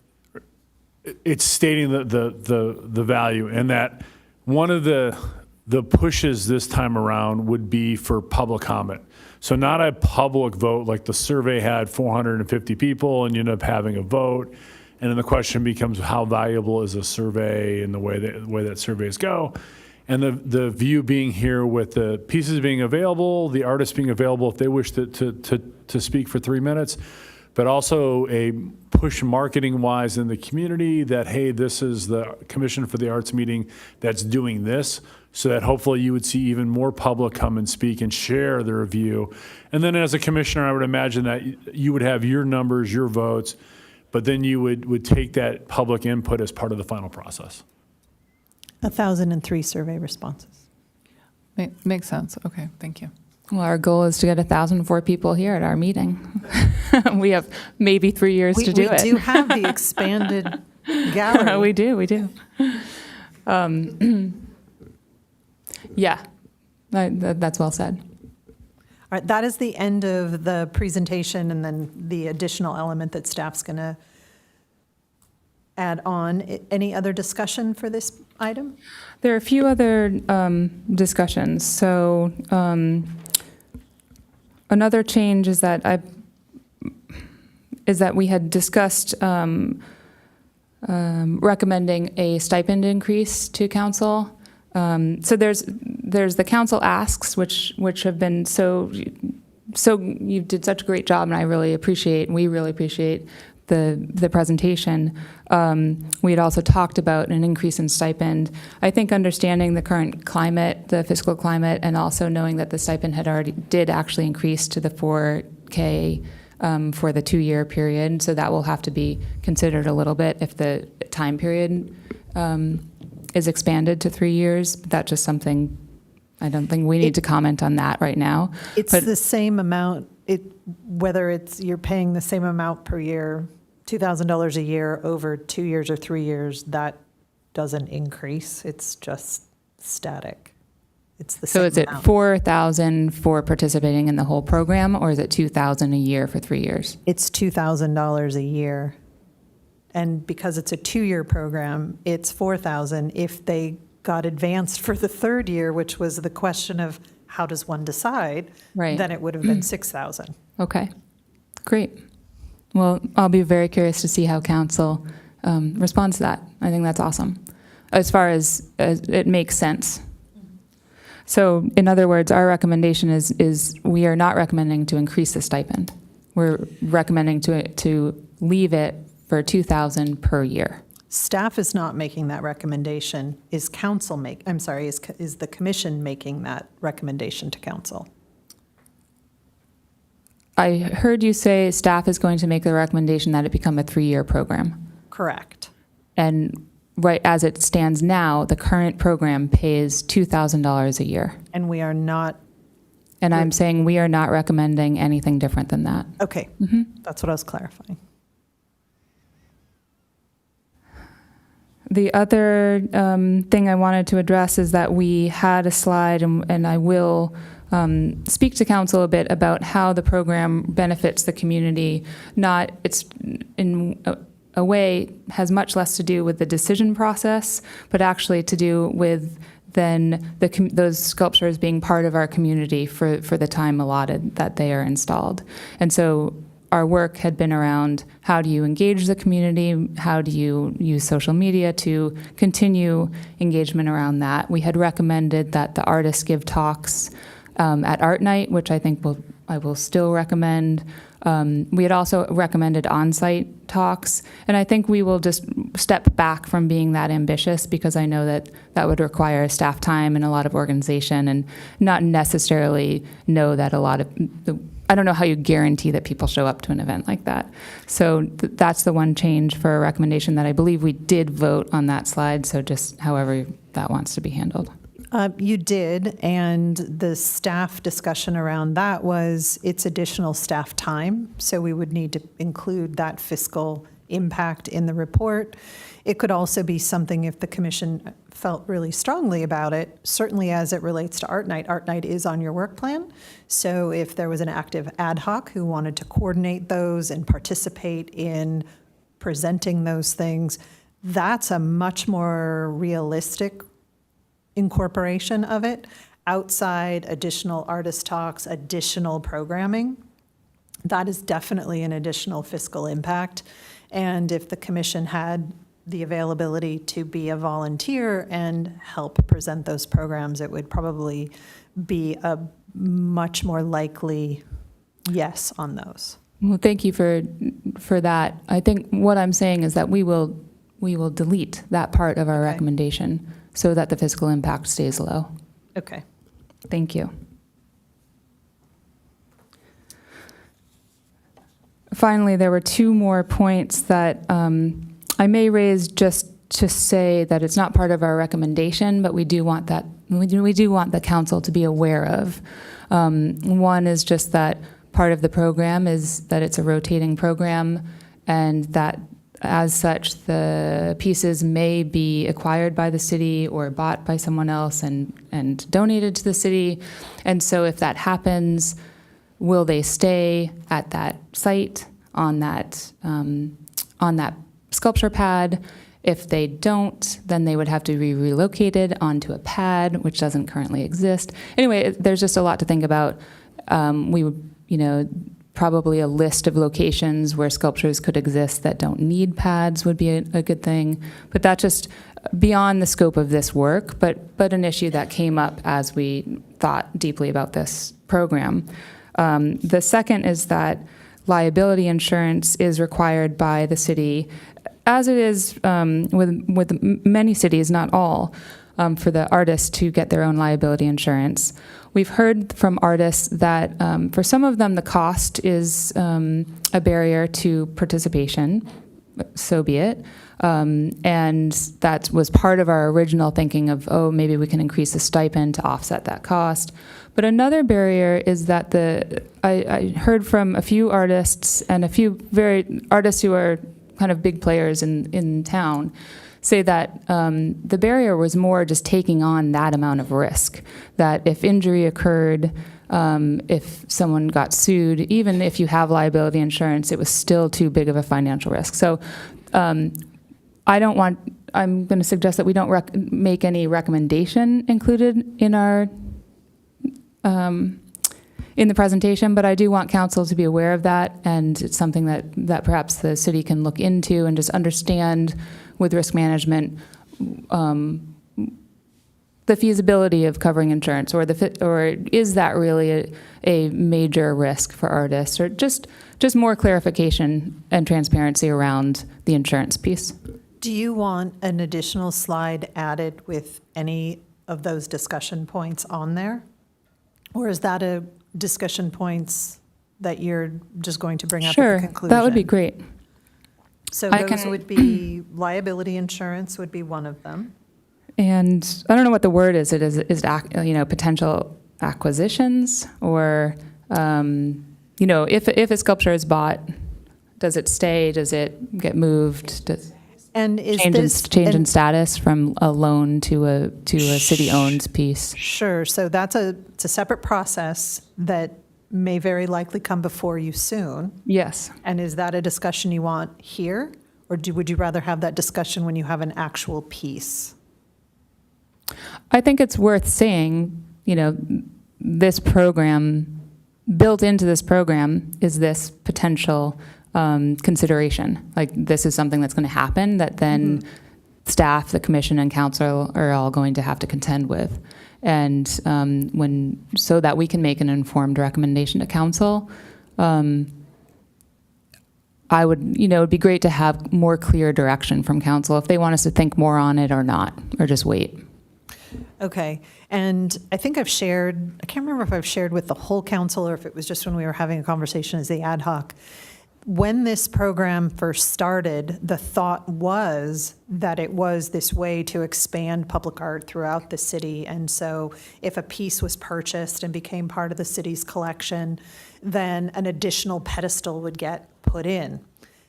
S5: it's stating the value, and that one of the pushes this time around would be for public comment. So not a public vote like the survey had 450 people and you end up having a vote. And then the question becomes how valuable is a survey and the way that surveys go. And the view being here with the pieces being available, the artists being available if they wish to speak for 3 minutes, but also a push marketing wise in the community that, hey, this is the Commission for the Arts meeting that's doing this, so that hopefully you would see even more public come and speak and share their view. And then as a commissioner, I would imagine that you would have your numbers, your votes, but then you would take that public input as part of the final process.
S4: 1,003 survey responses.
S6: Makes sense. Okay, thank you.
S1: Well, our goal is to get 1,004 people here at our meeting. We have maybe 3 years to do
S4: We
S1: it.
S4: do have the expanded gallery.
S1: We do. Yeah, that's well said.
S4: All right, that is the end of the presentation, and then the additional element that staff's going to add on. Any other discussion for this item?
S1: There are a few other discussions. So another change is that we had discussed recommending a stipend increase to council. So there's the council asks, which have been so you did such a great job, and we really appreciate the presentation. We had also talked about an increase in stipend. I think understanding the current climate, the fiscal climate, and also knowing that the stipend did actually increase to the 4K for the 2-year period, so that will have to be considered a little bit if the time period is expanded to 3 years. That's just something, I don't think we need to comment on that right now.
S4: It's the same amount, whether you're paying the same amount per year, $2,000 a year over 2 years or 3 years, that doesn't increase. It's just static. It's the same
S1: So is it
S4: amount.
S1: $4,000 for participating in the whole program, or is it $2,000 a year for 3 years?
S4: It's $2,000 a year. And because it's a 2-year program, it's $4,000. If they got advanced for the 3rd year, which was the question of how does one decide,
S1: Right.
S4: then it would have been $6,000.
S1: Okay, great. Well, I'll be very curious to see how council responds to that. I think that's awesome, as far as it makes sense. So, in other words, our recommendation is we are not recommending to increase the stipend. We're recommending to leave it for $2,000 per year.
S4: Staff is not making that recommendation. Is the commission making that recommendation to council?
S1: I heard you say staff is going to make the recommendation that it become a 3-year program.
S4: Correct.
S1: And right as it stands now, the current program pays $2,000 a year.
S4: And we are not,
S1: And I'm saying we are not recommending anything different than that.
S4: okay, that's what I was clarifying.
S1: The other thing I wanted to address is that we had a slide, and I will speak to council a bit about how the program benefits the community. It's in a way has much less to do with the decision process, but actually to do with then those sculptures being part of our community for the time allotted that they are installed. And so our work had been around how do you engage the community, how do you use social media to continue engagement around that. We had recommended that the artists give talks at Art Night, which I think I will still recommend. We had also recommended on-site talks, and I think we will just step back from being that ambitious because I know that would require staff time and a lot of organization and not necessarily know that I don't know how you guarantee that people show up to an event like that. So that's the one change for a recommendation that I believe we did vote on that slide, so just however that wants to be handled.
S4: You did, and the staff discussion around that was it's additional staff time, so we would need to include that fiscal impact in the report. It could also be something if the commission felt really strongly about it, certainly as it relates to Art Night. Art Night is on your work plan, so if there was an active ad hoc who wanted to coordinate those and participate in presenting those things, that's a much more realistic incorporation of it outside additional artist talks, additional programming. That is definitely an additional fiscal impact. And if the commission had the availability to be a volunteer and help present those programs, it would probably be a much more likely yes on those.
S1: Well, thank you for that. I think what I'm saying is that we will delete that part of our recommendation so that the fiscal impact stays low.
S4: Okay.
S1: Thank you. Finally, there were 2 more points that I may raise just to say that it's not part of our recommendation, but we do want we do want the council to be aware of. One is just that part of the program is that it's a rotating program, and that as such, the pieces may be acquired by the city or bought by someone else and donated to the city. And so if that happens, will they stay at that site on that sculpture pad? If they don't, then they would have to be relocated onto a pad, which doesn't currently exist. Anyway, there's just a lot to think about. We would, probably a list of locations where sculptures could exist that don't need pads would be a good thing. But that's just beyond the scope of this work, but an issue that came up as we thought deeply about this program. The second is that liability insurance is required by the city, as it is with many cities, not all, for the artists to get their own liability insurance. We've heard from artists that for some of them the cost is a barrier to participation, so be it. And that was part of our original thinking of, oh, maybe we can increase the stipend to offset that cost. But another barrier is that I heard from a few artists and a few artists who are kind of big players in town say that the barrier was more just taking on that amount of risk, that if injury occurred, if someone got sued, even if you have liability insurance, it was still too big of a financial risk. So I'm going to suggest that we don't make any recommendation included in our in the presentation, but I do want council to be aware of that, and it's something that perhaps the city can look into and just understand with risk management the feasibility of covering insurance, or is that really a major risk for artists, or just more clarification and transparency around the insurance piece.
S4: Do you want an additional slide added with any of those discussion points on there? Or is that a discussion points that you're just going to bring up at the conclusion?
S1: Sure, that would be great.
S4: So those would be liability insurance would be one of them.
S1: And I don't know what the word is. Is potential acquisitions, or if a sculpture is bought, does it stay? Does it get moved?
S4: And is
S1: change in status from a loan to a city-owned piece?
S4: Sure. So it's a separate process that may very likely come before you soon.
S1: Yes.
S4: And is that a discussion you want here, or would you rather have that discussion when you have an actual piece?
S1: I think it's worth saying, this program, built into this program is this potential consideration. Like, this is something that's going to happen that then staff, the commission, and council are all going to have to contend with. And so that we can make an informed recommendation to council, I would, it would be great to have more clear direction from council if they want us to think more on it or not, or just wait.
S4: Okay. And I think I can't remember if I've shared with the whole council or if it was just when we were having a conversation as the ad hoc. When this program first started, the thought was that it was this way to expand public art throughout the city. And so if a piece was purchased and became part of the city's collection, then an additional pedestal would get put in.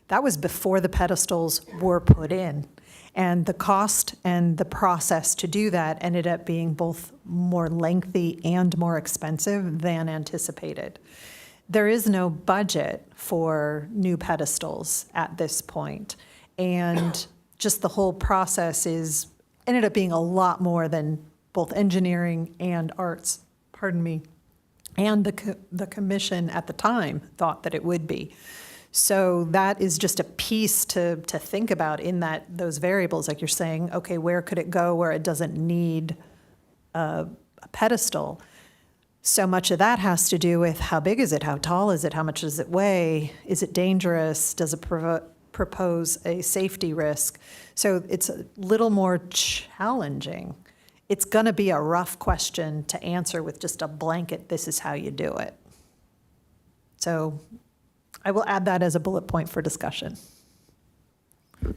S4: That was before the pedestals were put in. And the cost and the process to do that ended up being both more lengthy and more expensive than anticipated. There is no budget for new pedestals at this point. And just the whole process ended up being a lot more than both engineering and arts, and the commission at the time thought that it would be. So that is just a piece to think about in those variables, like you're saying, okay, where could it go where it doesn't need a pedestal? So much of that has to do with how big is it, how tall is it, how much does it weigh, is it dangerous, does it propose a safety risk? So it's a little more challenging. It's going to be a rough question to answer with just a blanket, this is how you do it. So I will add that as a bullet point for discussion.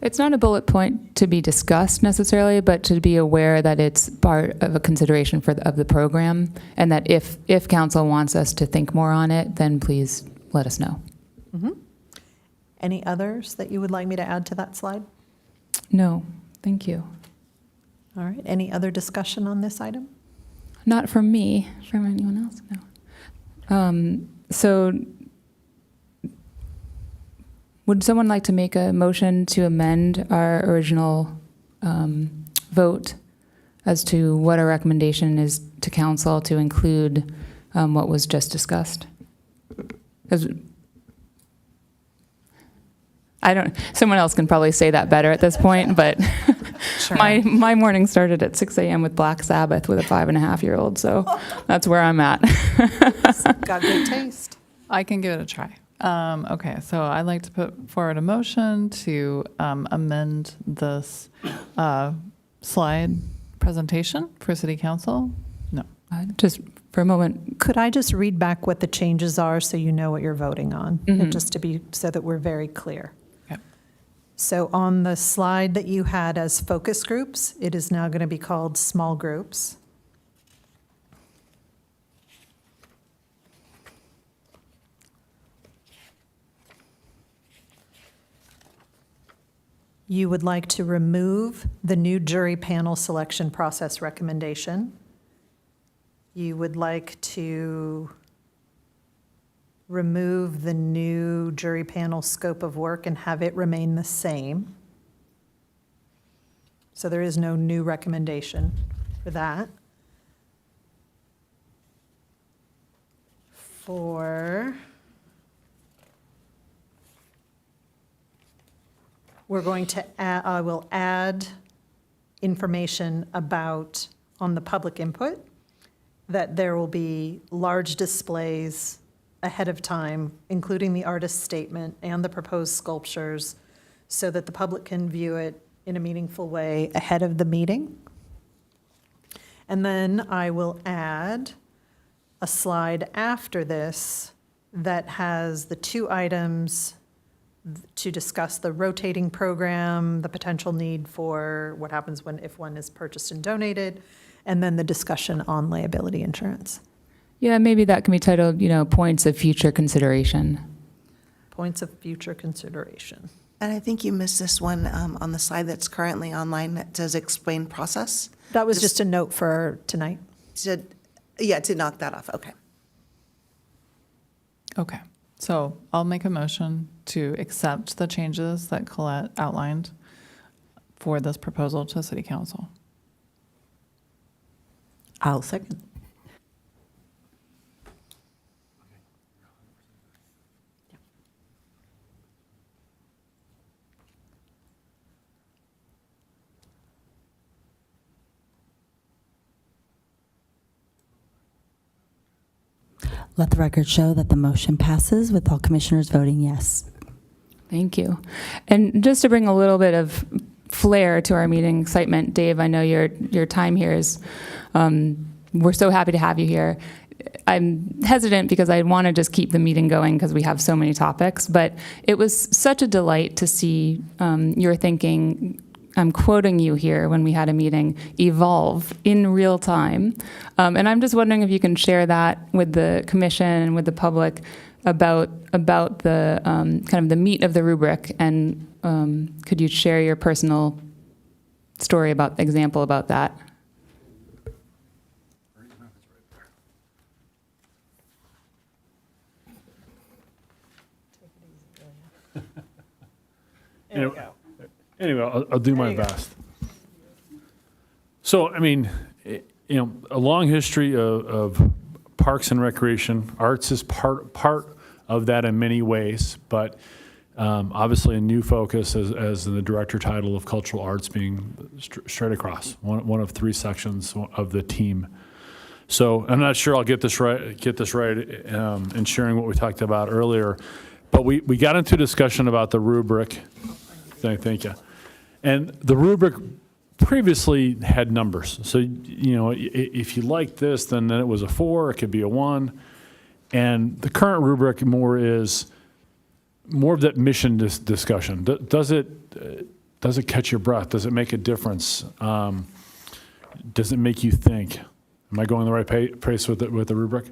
S1: It's not a bullet point to be discussed necessarily, but to be aware that it's part of a consideration of the program, and that if council wants us to think more on it, then please let us know.
S4: Any others that you would like me to add to that slide?
S1: No, thank you.
S4: All right, any other discussion on this item?
S1: Not from me. From anyone else? No. So would someone like to make a motion to amend our original vote as to what our recommendation is to council to include what was just discussed? 'Cause someone else can probably say that better at this point, but my morning started at 6 a.m. with Black Sabbath with a 5.5-year-old, so that's where I'm at.
S4: Got good taste.
S6: I can give it a try. Okay, so I'd like to put forward a motion to amend this slide presentation for City Council. No.
S1: Just for a moment,
S4: Could I just read back what the changes are so you know what you're voting on? And just to be, so that we're very clear.
S6: Okay.
S4: So on the slide that you had as focus groups, it is now going to be called small groups. You would like to remove the new jury panel selection process recommendation. You would like to remove the new jury panel scope of work and have it remain the same. So there is no new recommendation for that. We're going to add, I will add information about, on the public input, that there will be large displays ahead of time, including the artist's statement and the proposed sculptures, so that the public can view it in a meaningful way ahead of the meeting. And then I will add a slide after this that has the 2 items to discuss the rotating program, the potential need for what happens if one is purchased and donated, and then the discussion on liability insurance.
S1: yeah, maybe that can be titled, points of future consideration.
S4: Points of future consideration.
S3: And I think you missed this one on the slide that's currently online that says explain process.
S4: That was just a note for tonight.
S3: To knock that off, okay.
S6: Okay, so I'll make a motion to accept the changes that Colette outlined for this proposal to City Council.
S2: I'll second. Let the record show that the motion passes with all commissioners voting yes.
S1: Thank you. And just to bring a little bit of flair to our meeting excitement, Dave, I know your time here is, we're so happy to have you here. I'm hesitant because I want to just keep the meeting going because we have so many topics, but it was such a delight to see your thinking, I'm quoting you here when we had a meeting, evolve in real time. And I'm just wondering if you can share that with the commission and with the public about the kind of the meat of the rubric, and could you share your personal story example about that?
S5: Anyway, I'll do my best. So, I mean, a long history of parks and recreation. Arts is part of that in many ways, but obviously a new focus as in the director title of cultural arts being straight across, one of 3 sections of the team. So I'm not sure I'll get this right in sharing what we talked about earlier, but we got into a discussion about the rubric. Thank you. And the rubric previously had numbers. So, if you like this, then it was a 4, it could be a 1. And the current rubric is more of that mission discussion. Does it does it catch your breath? Does it make a difference? Does it make you think? Am I going the right pace with the rubric?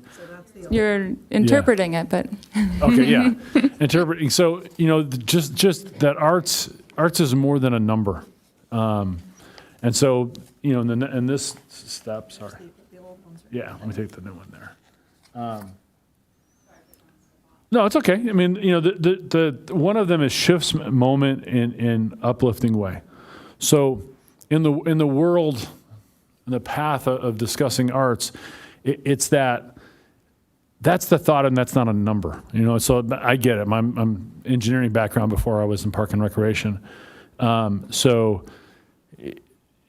S1: You're interpreting it, but
S5: Okay, yeah. Interpreting. So, just that arts is more than a number. And so, in this step, sorry. Yeah, let me take the new one there. No, it's okay. I mean, the one of them is shifts moment in uplifting way. So, in the world, in the path of discussing arts, it's that's the thought, and that's not a number. So I get it. I'm engineering background before I was in park and recreation. So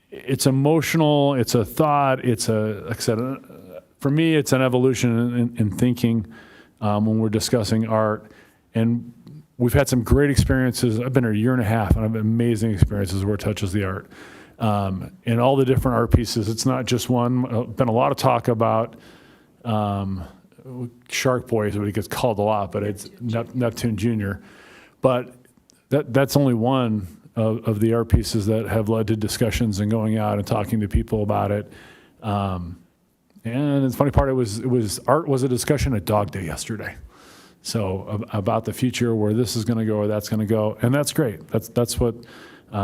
S5: it's emotional. It's a thought. Like I said, for me, it's an evolution in thinking when we're discussing art. And we've had some great experiences. I've been here a year and a half, and I've had amazing experiences where it touches the art. And all the different art pieces. It's not just one. Been a lot of talk about Shark Boy is what he gets called a lot, but it's Neptune Jr. But that's only one of the art pieces that have led to discussions and going out and talking to people about it. And the funny part, art was a discussion at Dog Day yesterday. So about the future, where this is going to go, or that's going to go, and that's great. That's what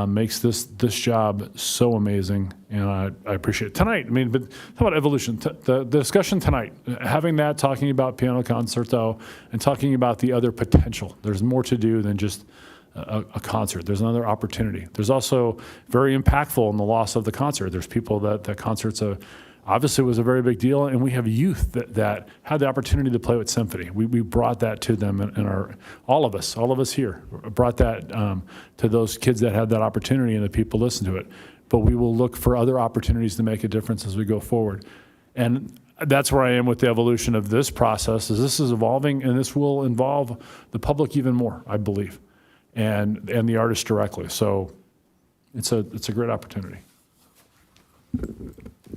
S5: makes this job so amazing, and I appreciate it. Tonight, but how about evolution? The discussion tonight, having that, talking about piano concerto, and talking about the other potential. There's more to do than just a concert. There's another opportunity. There's also very impactful in the loss of the concert. There's people that concerts obviously was a very big deal, and we have youth that had the opportunity to play with symphony. We brought that to them, and all of us here brought that to those kids that had that opportunity, and the people listened to it. But we will look for other opportunities to make a difference as we go forward. And that's where I am with the evolution of this process, is this is evolving, and this will involve the public even more, I believe, and the artists directly. So it's a great opportunity.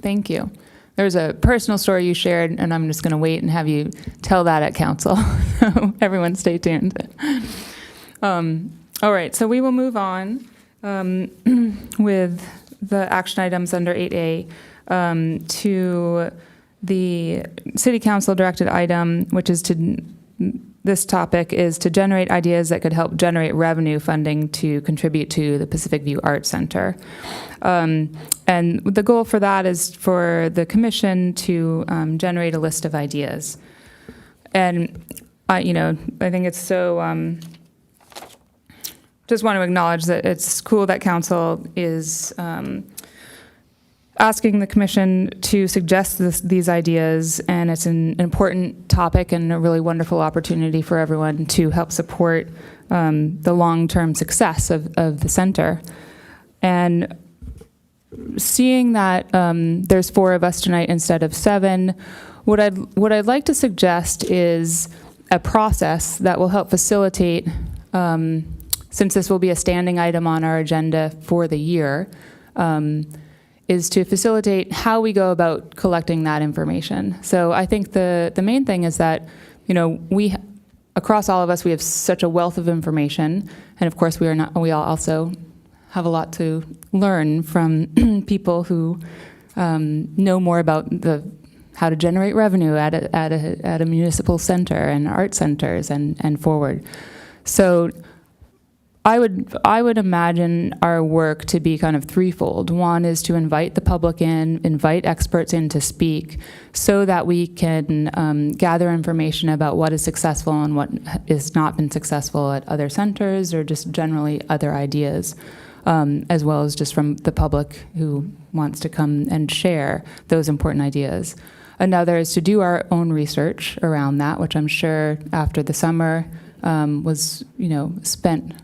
S1: thank you. There's a personal story you shared, and I'm just going to wait and have you tell that at council. So everyone stay tuned. All right, so we will move on with the action items under 8A to the City Council directed item, which is this topic is to generate ideas that could help generate revenue funding to contribute to the Pacific View Arts Center. And the goal for that is for the commission to generate a list of ideas. And, I think it's so, just want to acknowledge that it's cool that council is asking the commission to suggest these ideas, and it's an important topic and a really wonderful opportunity for everyone to help support the long-term success of the center. And seeing that there's 4 of us tonight instead of 7, what I'd like to suggest is a process that will help facilitate, since this will be a standing item on our agenda for the year, is to facilitate how we go about collecting that information. So I think the main thing is that, we, across all of us, we have such a wealth of information, and of course we all also have a lot to learn from people who know more about how to generate revenue at a municipal center and art centers and forward. So I would imagine our work to be kind of threefold. One is to invite the public in, invite experts in to speak, so that we can gather information about what is successful and what has not been successful at other centers, or just generally other ideas, as well as just from the public who wants to come and share those important ideas. Another is to do our own research around that, which I'm sure after the summer was, spent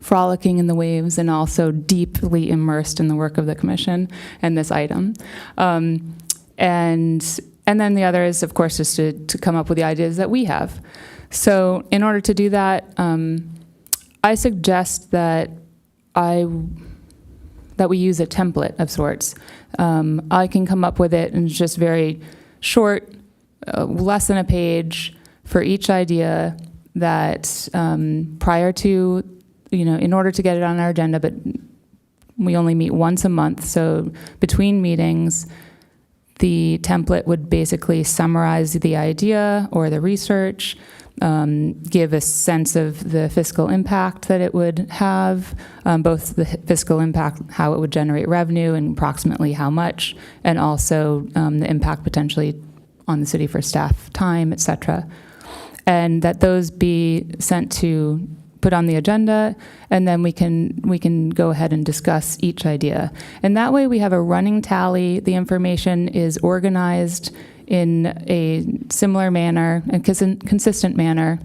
S1: frolicking in the waves and also deeply immersed in the work of the commission and this item. And then the other is, of course, just to come up with the ideas that we have. So in order to do that, I suggest that we use a template of sorts. I can come up with it, and it's just very short, less than a page for each idea that prior to, in order to get it on our agenda, but we only meet once a month, so between meetings, the template would basically summarize the idea or the research, give a sense of the fiscal impact that it would have, both the fiscal impact, how it would generate revenue and approximately how much, and also the impact potentially on the city for staff time, et cetera. And that those be sent to put on the agenda, and then we can go ahead and discuss each idea. And that way we have a running tally. The information is organized in a similar manner, a consistent manner.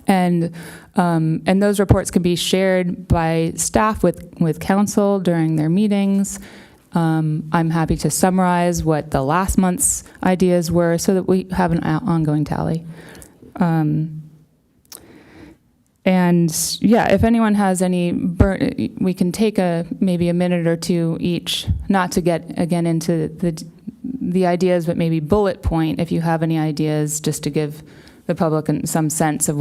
S1: And those reports can be shared by staff with council during their meetings. I'm happy to summarize what the last month's ideas were so that we have an ongoing tally. And yeah, if anyone has any, we can take maybe a minute or two each, not to get again into the ideas, but maybe bullet point if you have any ideas, just to give the public some sense of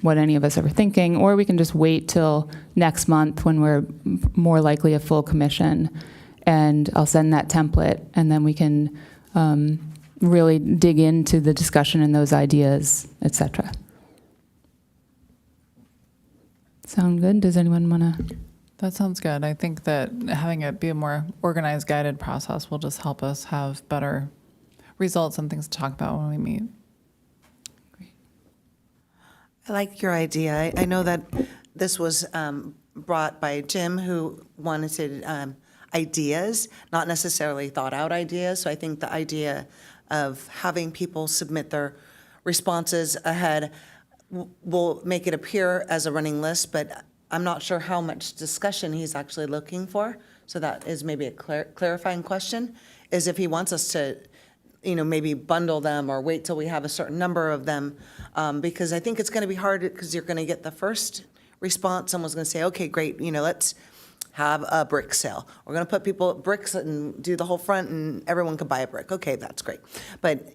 S1: what any of us are thinking, or we can just wait till next month when we're more likely a full commission, and I'll send that template, and then we can really dig into the discussion and those ideas, et cetera. Sound good? Does anyone want to?
S6: That sounds good. I think that having it be a more organized, guided process will just help us have better results and things to talk about when we meet.
S3: I like your idea. I know that this was brought by Jim, who wanted ideas, not necessarily thought-out ideas. So I think the idea of having people submit their responses ahead will make it appear as a running list, but I'm not sure how much discussion he's actually looking for. So that is maybe a clarifying question, is if he wants us to, maybe bundle them or wait till we have a certain number of them, because I think it's going to be hard because you're going to get the first response. Someone's going to say, okay, great, let's have a brick sale. We're going to put people bricks and do the whole front and everyone can buy a brick. Okay, that's great. But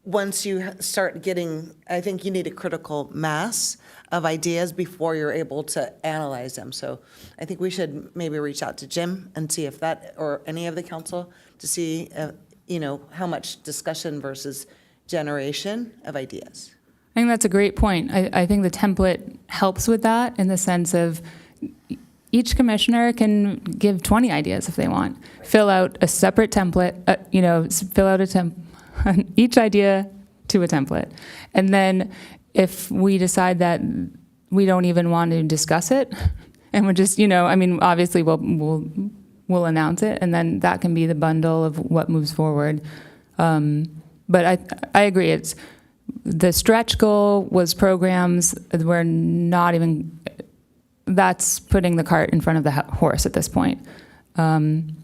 S3: once you start getting, I think you need a critical mass of ideas before you're able to analyze them. So I think we should maybe reach out to Jim and see if that, or any of the council, to see, how much discussion versus generation of ideas.
S1: I think that's a great point. I think the template helps with that in the sense of each commissioner can give 20 ideas if they want. Fill out a separate template, fill out each idea to a template. And then if we decide that we don't even want to discuss it, and we're just, obviously we'll announce it, and then that can be the bundle of what moves forward. But I agree, it's the stretch goal was programs. We're not even, that's putting the cart in front of the horse at this point. And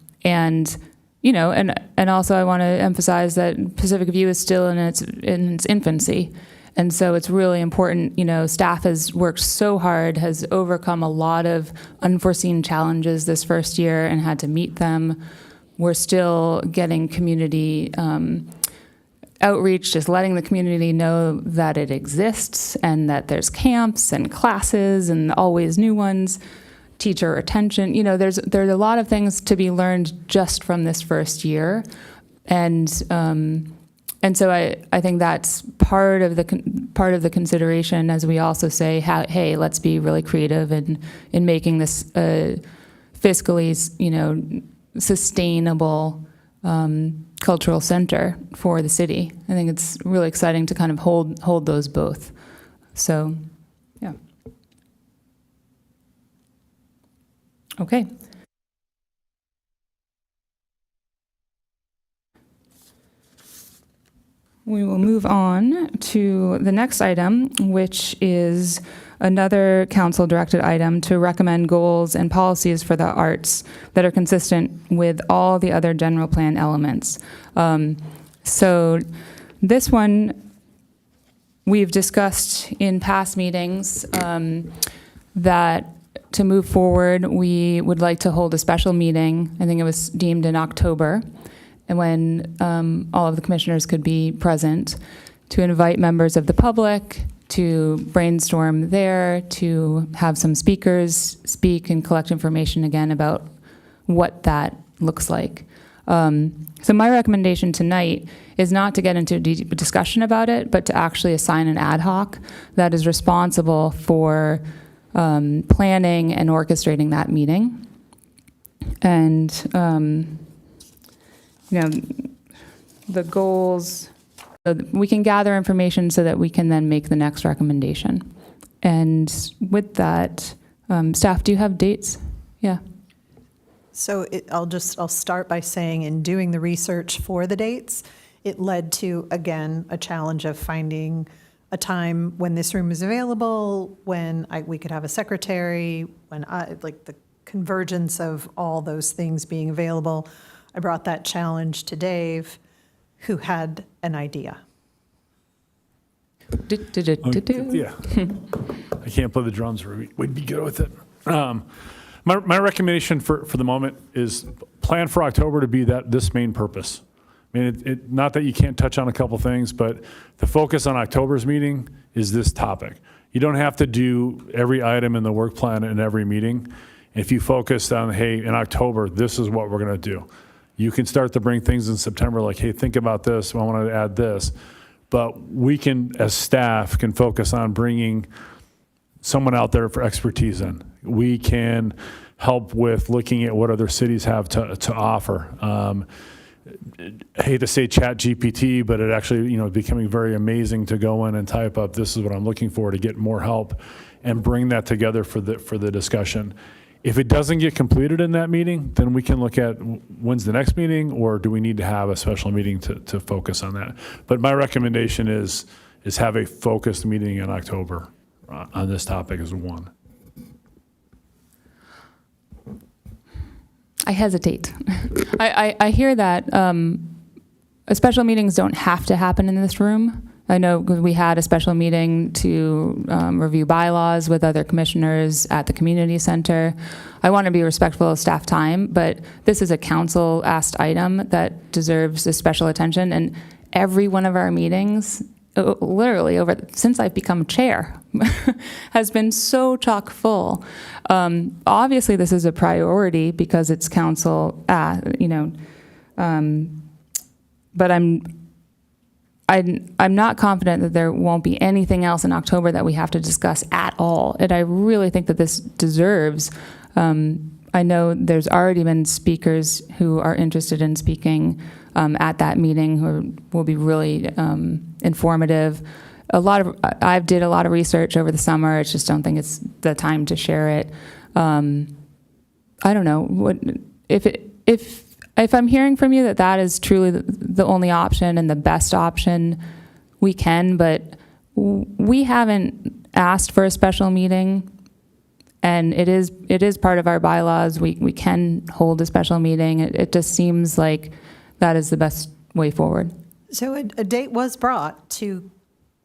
S1: also I want to emphasize that Pacific View is still in its infancy. And so it's really important, staff has worked so hard, has overcome a lot of unforeseen challenges this first year and had to meet them. We're still getting community outreach, just letting the community know that it exists and that there's camps and classes and always new ones. Teacher retention, there's a lot of things to be learned just from this first year, and so I think that's part of the consideration, as we also say, hey, let's be really creative in making this fiscally, sustainable cultural center for the city. I think it's really exciting to kind of hold those both. So, yeah. Okay. We will move on to the next item, which is another council-directed item to recommend goals and policies for the arts that are consistent with all the other general plan elements. So this one, we've discussed in past meetings that to move forward, we would like to hold a special meeting. I think it was deemed in October, and when all of the commissioners could be present, to invite members of the public to brainstorm there, to have some speakers speak and collect information again about what that looks like. So my recommendation tonight is not to get into a deep discussion about it, but to actually assign an ad hoc that is responsible for planning and orchestrating that meeting. And, the goals, we can gather information so that we can then make the next recommendation. And with that, staff, do you have dates? Yeah.
S4: So I'll start by saying, in doing the research for the dates, it led to, again, a challenge of finding a time when this room is available, when we could have a secretary, when the convergence of all those things being available. I brought that challenge to Dave, who had an idea.
S5: Yeah. I can't play the drums, or we'd be good with it. My recommendation for the moment is plan for October to be this main purpose. I mean, not that you can't touch on a couple things, but the focus on October's meeting is this topic. You don't have to do every item in the work plan in every meeting. If you focus on, hey, in October, this is what we're going to do. You can start to bring things in September like, hey, think about this, I want to add this. But we can, as staff, can focus on bringing someone out there for expertise in. We can help with looking at what other cities have to offer. I hate to say Chat GPT, but it actually, becoming very amazing to go in and type up, this is what I'm looking for, to get more help and bring that together for the discussion. If it doesn't get completed in that meeting, then we can look at when's the next meeting, or do we need to have a special meeting to focus on that. But my recommendation is have a focused meeting in October on this topic as one.
S1: I hesitate. I hear that special meetings don't have to happen in this room. I know we had a special meeting to review bylaws with other commissioners at the community center. I want to be respectful of staff time, but this is a council-asked item that deserves a special attention. And every one of our meetings, literally since I've become chair, has been so chock full. Obviously, this is a priority because it's council, but I'm not confident that there won't be anything else in October that we have to discuss at all. And I really think that this deserves, I know there's already been speakers who are interested in speaking at that meeting who will be really informative. I did a lot of research over the summer. I just don't think it's the time to share it. I don't know if I'm hearing from you that is truly the only option and the best option, we can, but we haven't asked for a special meeting, and it is part of our bylaws. We can hold a special meeting. It just seems like that is the best way forward.
S4: So a date was brought to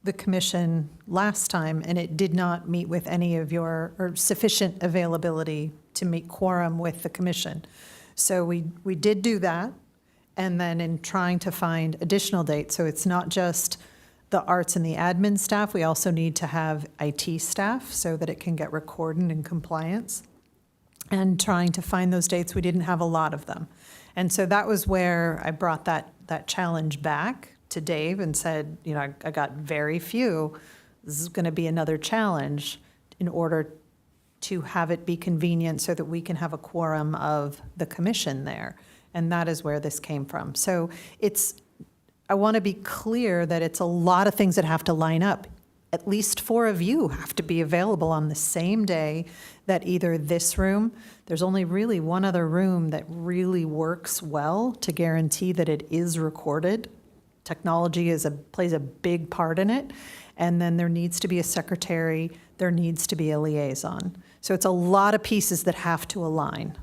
S4: the commission last time, and it did not meet with any of or sufficient availability to meet quorum with the commission. So we did do that, and then in trying to find additional dates, so it's not just the arts and the admin staff, we also need to have IT staff so that it can get recorded in compliance. And trying to find those dates, we didn't have a lot of them. And so that was where I brought that challenge back to Dave and said, I got very few. This is going to be another challenge in order to have it be convenient so that we can have a quorum of the commission there. And that is where this came from. So I want to be clear that it's a lot of things that have to line up. At least 4 of you have to be available on the same day that either this room, there's only really one other room that really works well to guarantee that it is recorded. Technology plays a big part in it. And then there needs to be a secretary, there needs to be a liaison. So it's a lot of pieces that have to align.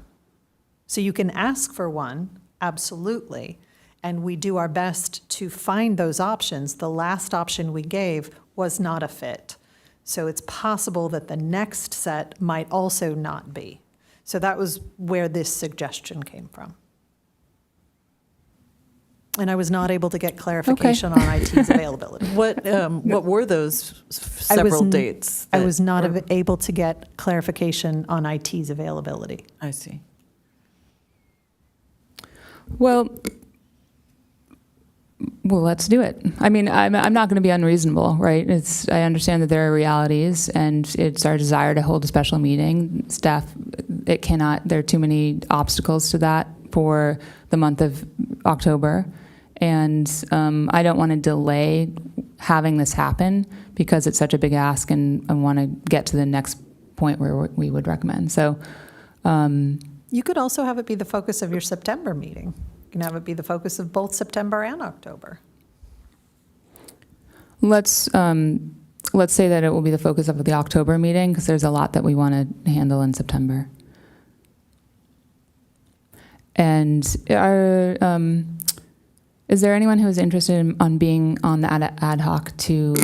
S4: So you can ask for one, absolutely, and we do our best to find those options. The last option we gave was not a fit. So it's possible that the next set might also not be. So that was where this suggestion came from. And I was not able to get clarification on IT's availability.
S7: What were those several dates?
S4: I was not able to get clarification on IT's availability.
S7: I see.
S1: Well, let's do it. I mean, I'm not going to be unreasonable, right? I understand that there are realities, and it's our desire to hold a special meeting. Staff, there are too many obstacles to that for the month of October. And I don't want to delay having this happen because it's such a big ask, and I want to get to the next point where we would recommend. So
S4: You could also have it be the focus of your September meeting. You can have it be the focus of both September and October.
S1: let's say that it will be the focus of the October meeting because there's a lot that we want to handle in September. And is there anyone who is interested on being on the ad hoc to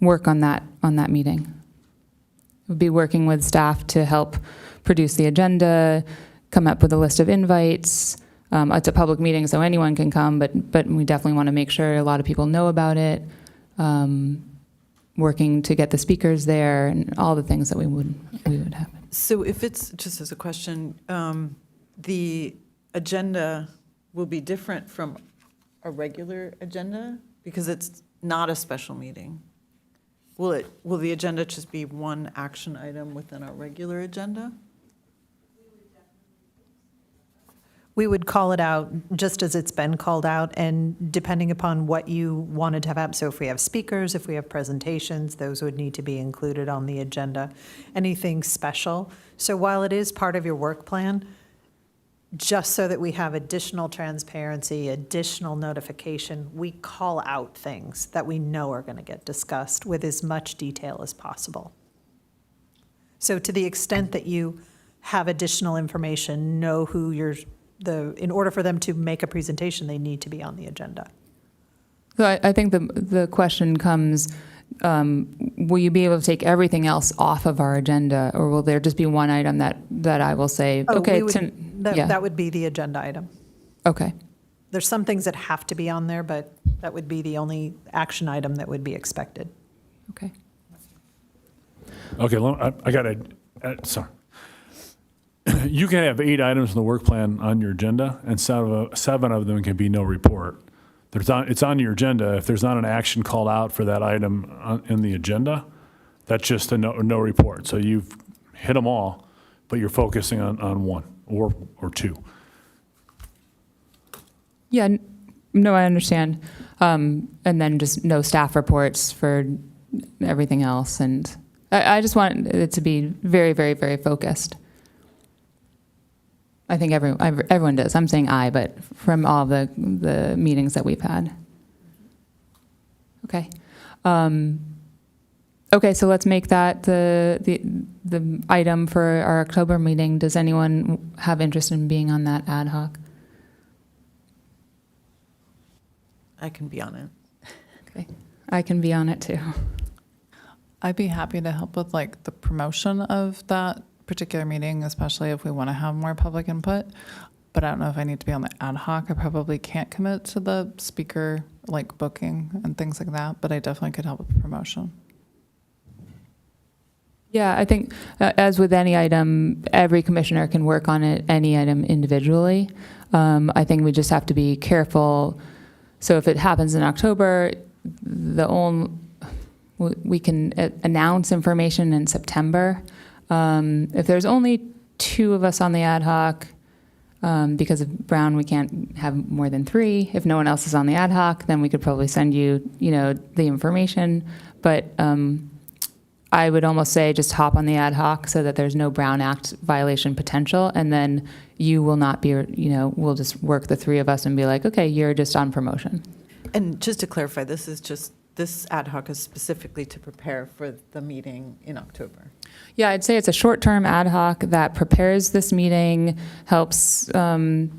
S1: work on that meeting? We'll be working with staff to help produce the agenda, come up with a list of invites. It's a public meeting, so anyone can come, but we definitely want to make sure a lot of people know about it. Working to get the speakers there and all the things that we would have.
S7: So if it's, just as a question, the agenda will be different from a regular agenda because it's not a special meeting. Will the agenda just be one action item within our regular agenda?
S4: We would call it out just as it's been called out, and depending upon what you wanted to have up. So if we have speakers, if we have presentations, those would need to be included on the agenda. Anything special. So while it is part of your work plan, just so that we have additional transparency, additional notification, we call out things that we know are going to get discussed with as much detail as possible. So to the extent that you have additional information, know who in order for them to make a presentation, they need to be on the agenda.
S1: So I think the question comes, will you be able to take everything else off of our agenda, or will there just be one item that I will say, okay,
S4: That would be the agenda item.
S1: okay.
S4: There's some things that have to be on there, but that would be the only action item that would be expected.
S1: Okay.
S5: Okay, I got to, sorry. You can have 8 items in the work plan on your agenda, and 7 of them can be no report. It's on your agenda. If there's not an action called out for that item in the agenda, that's just a no report. So you've hit them all, but you're focusing on one or 2.
S1: Yeah, no, I understand. And then just no staff reports for everything else. And I just want it to be very, very, very focused. I think everyone does. I'm saying I, but from all the meetings that we've had. Okay. Okay, so let's make that the item for our October meeting. Does anyone have interest in being on that ad hoc?
S7: I can be on it.
S1: Okay, I can be on it too.
S6: I'd be happy to help with like the promotion of that particular meeting, especially if we want to have more public input. But I don't know if I need to be on the ad hoc. I probably can't commit to the speaker like booking and things like that, but I definitely could help with the promotion.
S1: Yeah, I think as with any item, every commissioner can work on any item individually. I think we just have to be careful. So if it happens in October, we can announce information in September. If there's only 2 of us on the ad hoc, because of Brown, we can't have more than 3. If no one else is on the ad hoc, then we could probably send you, the information. But I would almost say just hop on the ad hoc so that there's no Brown Act violation potential, and then you will not be, we'll just work the 3 of us and be like, okay, you're just on promotion.
S7: And just to clarify, this ad hoc is specifically to prepare for the meeting in October.
S1: Yeah, I'd say it's a short-term ad hoc that prepares this meeting, helps, run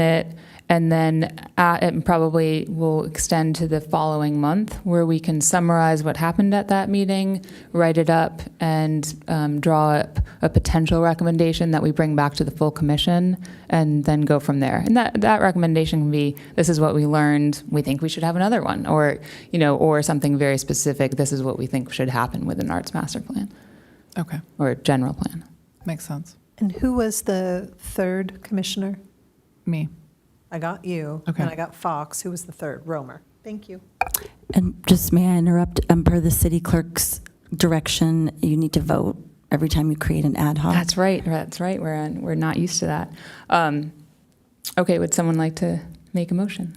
S1: it, and then it probably will extend to the following month where we can summarize what happened at that meeting, write it up, and draw up a potential recommendation that we bring back to the full commission, and then go from there. And that recommendation can be, this is what we learned, we think we should have another one, or something very specific, this is what we think should happen with an arts master plan.
S6: Okay,
S1: Or general plan.
S6: makes sense.
S4: And who was the 3rd commissioner?
S6: Me.
S4: I got you.
S6: Okay.
S4: And I got Fox, who was the third, Romer. Thank you.
S2: And just may I interrupt? Per the city clerk's direction, you need to vote every time you create an ad hoc.
S1: That's right. We're not used to that. Okay, would someone like to make a motion?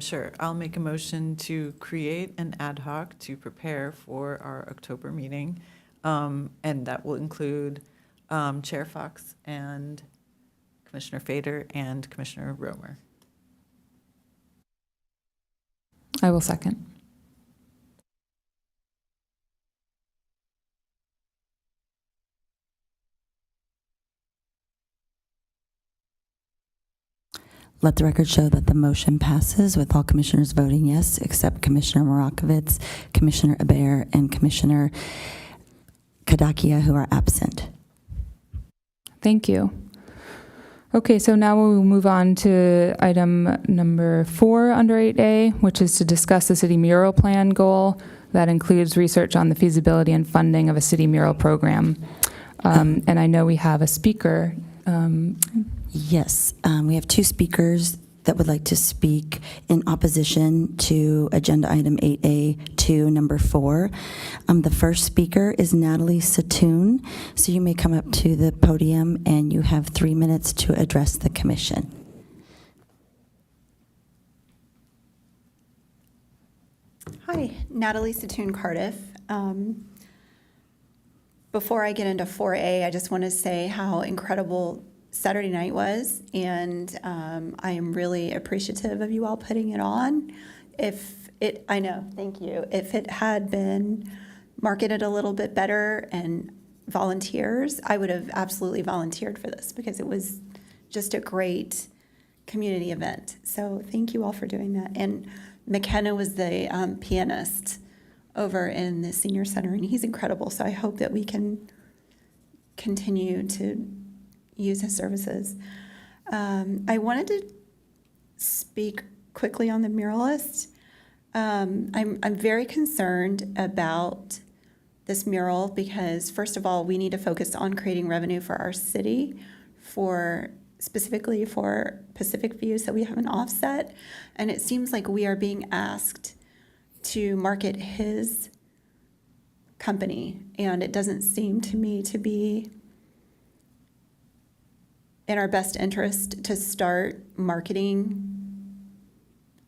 S7: Sure. I'll make a motion to create an ad hoc to prepare for our October meeting. And that will include Chair Fox and Commissioner Fader and Commissioner Romer.
S1: I will second.
S2: Let the record show that the motion passes with all commissioners voting yes, except Commissioner Morakovitz, Commissioner Aber, and Commissioner Kadakia, who are absent.
S1: Thank you. Okay, so now we'll move on to item number 4 under 8A, which is to discuss the city mural plan goal. That includes research on the feasibility and funding of a city mural program. And I know we have a speaker.
S2: Yes, we have 2 speakers that would like to speak in opposition to agenda item 8A2, number 4. The first speaker is Natalie Satoon. So you may come up to the podium and you have 3 minutes to address the commission.
S8: Hi, Natalie Satoon Cardiff. Before I get into 4A, I just want to say how incredible Saturday night was, and I am really appreciative of you all putting it on. I know, thank you. If it had been marketed a little bit better and volunteers, I would have absolutely volunteered for this because it was just a great community event. So thank you all for doing that. And McKenna was the pianist over in the senior center, and he's incredible. So I hope that we can continue to use his services. I wanted to speak quickly on the muralist. I'm very concerned about this mural because, first of all, we need to focus on creating revenue for our city, specifically for Pacific View, so we have an offset. And it seems like we are being asked to market his company, and it doesn't seem to me to be in our best interest to start marketing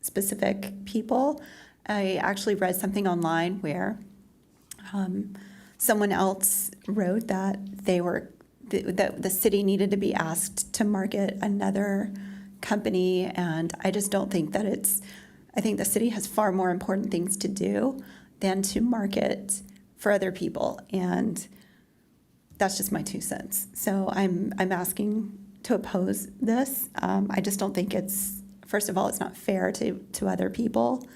S8: specific people. I actually read something online where someone else wrote that that the city needed to be asked to market another company, and I just don't think that I think the city has far more important things to do than to market for other people, and that's just my 2 cents. So I'm asking to oppose this. I just don't think first of all, it's not fair to other people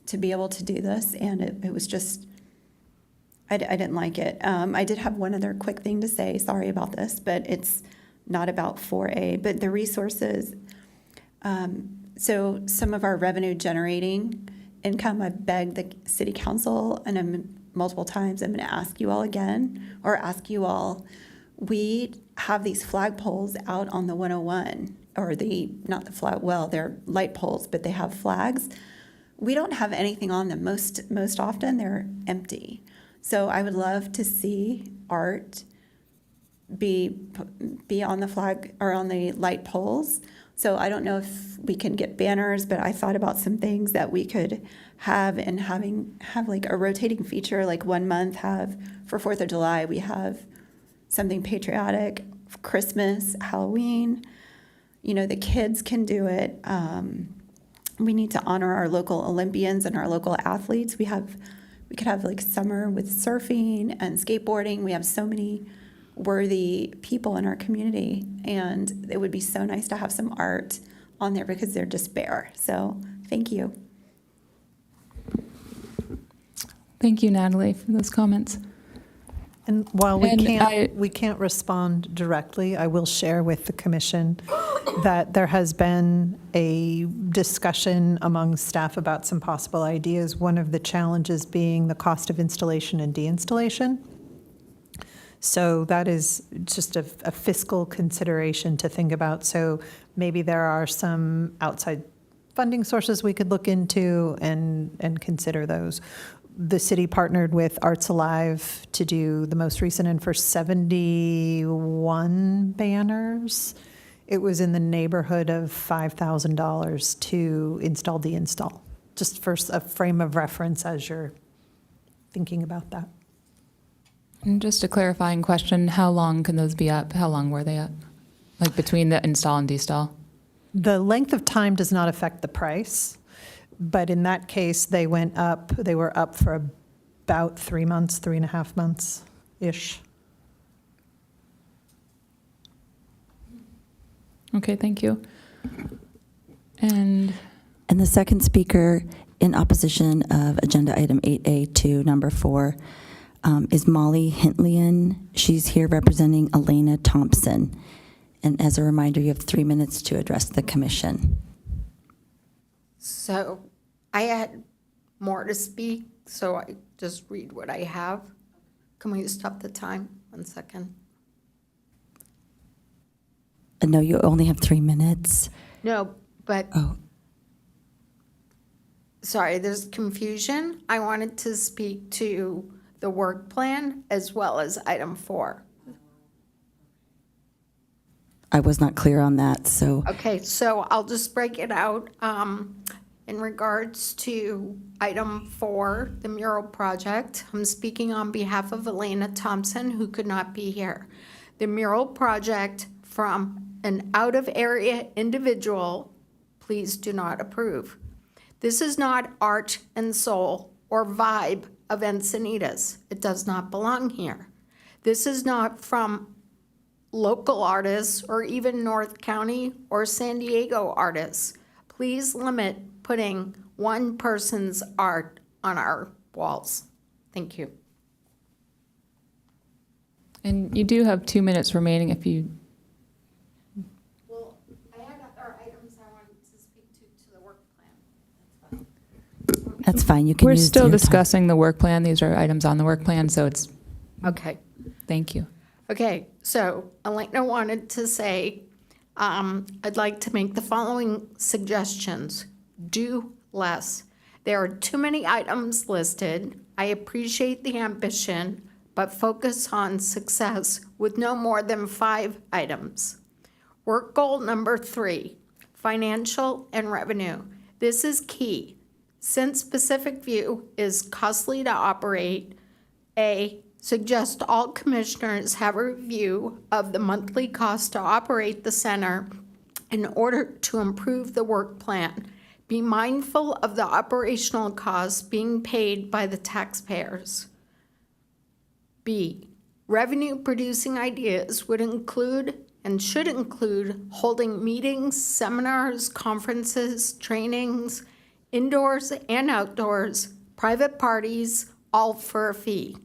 S8: to be able to do this, and it was just, I didn't like it. I did have one other quick thing to say, sorry about this, but it's not about 4A, but the resources. So some of our revenue generating income, I've begged the city council and multiple times, I'm going to ask you all again, or ask you all, we have these flagpoles out on the 101, or not the flag, well, they're light poles, but they have flags. We don't have anything on them. Most often they're empty. So I would love to see art be on the flag or on the light poles. So I don't know if we can get banners, but I thought about some things that we could have, and have like a rotating feature, like 1 month for 4th of July, we have something patriotic, Christmas, Halloween. The kids can do it. We need to honor our local Olympians and our local athletes. We could have like summer with surfing and skateboarding. We have so many worthy people in our community, and it would be so nice to have some art on there because they're just bare. So thank you.
S1: Thank you, Natalie, for those comments.
S4: And while we
S1: And
S4: we can't respond directly, I will share with the commission that there has been a discussion among staff about some possible ideas, one of the challenges being the cost of installation and deinstallation. So that is just a fiscal consideration to think about. So maybe there are some outside funding sources we could look into and consider those. The city partnered with Arts Alive to do the most recent, and for 71 banners, it was in the neighborhood of $5,000 to deinstall. Just for a frame of reference as you're thinking about that.
S1: And just a clarifying question, how long can those be up? How long were they up? Like between the install and destall?
S4: The length of time does not affect the price, but in that case, they were up for about 3 months, 3.5 months-ish.
S1: Okay, thank you. And
S2: And the second speaker in opposition of agenda item 8A to number 4 is Molly Hintlian. She's here representing Elena Thompson. And as a reminder, you have 3 minutes to address the commission.
S9: So I had more to speak, so I just read what I have. Can we stop the time? 1 second.
S2: No, you only have 3 minutes.
S9: No, but,
S2: Oh,
S9: sorry, there's confusion. I wanted to speak to the work plan as well as item 4.
S2: I was not clear on that, so
S9: Okay, so I'll just break it out. In regards to item 4, the mural project, I'm speaking on behalf of Elena Thompson, who could not be here. The mural project from an out-of-area individual, please do not approve. This is not art and soul or vibe of Encinitas. It does not belong here. This is not from local artists or even North County or San Diego artists. Please limit putting one person's art on our walls. Thank you.
S1: And you do have 2 minutes remaining if you,
S9: Well, I had other items I wanted to speak to the work plan.
S2: that's fine. You can
S1: we're
S2: use
S1: still
S2: your time.
S1: discussing the work plan. These are items on the work plan, so it's,
S9: Okay.
S1: thank you.
S9: Okay, so Elena wanted to say, I'd like to make the following suggestions. Do less. There are too many items listed. I appreciate the ambition, but focus on success with no more than 5 items. Work goal number 3, financial and revenue. This is key. Since Pacific View is costly to operate, suggest all commissioners have a review of the monthly cost to operate the center in order to improve the work plan. Be mindful of the operational costs being paid by the taxpayers. B, revenue-producing ideas would include and should include holding meetings, seminars, conferences, trainings, indoors and outdoors, private parties, all for a fee.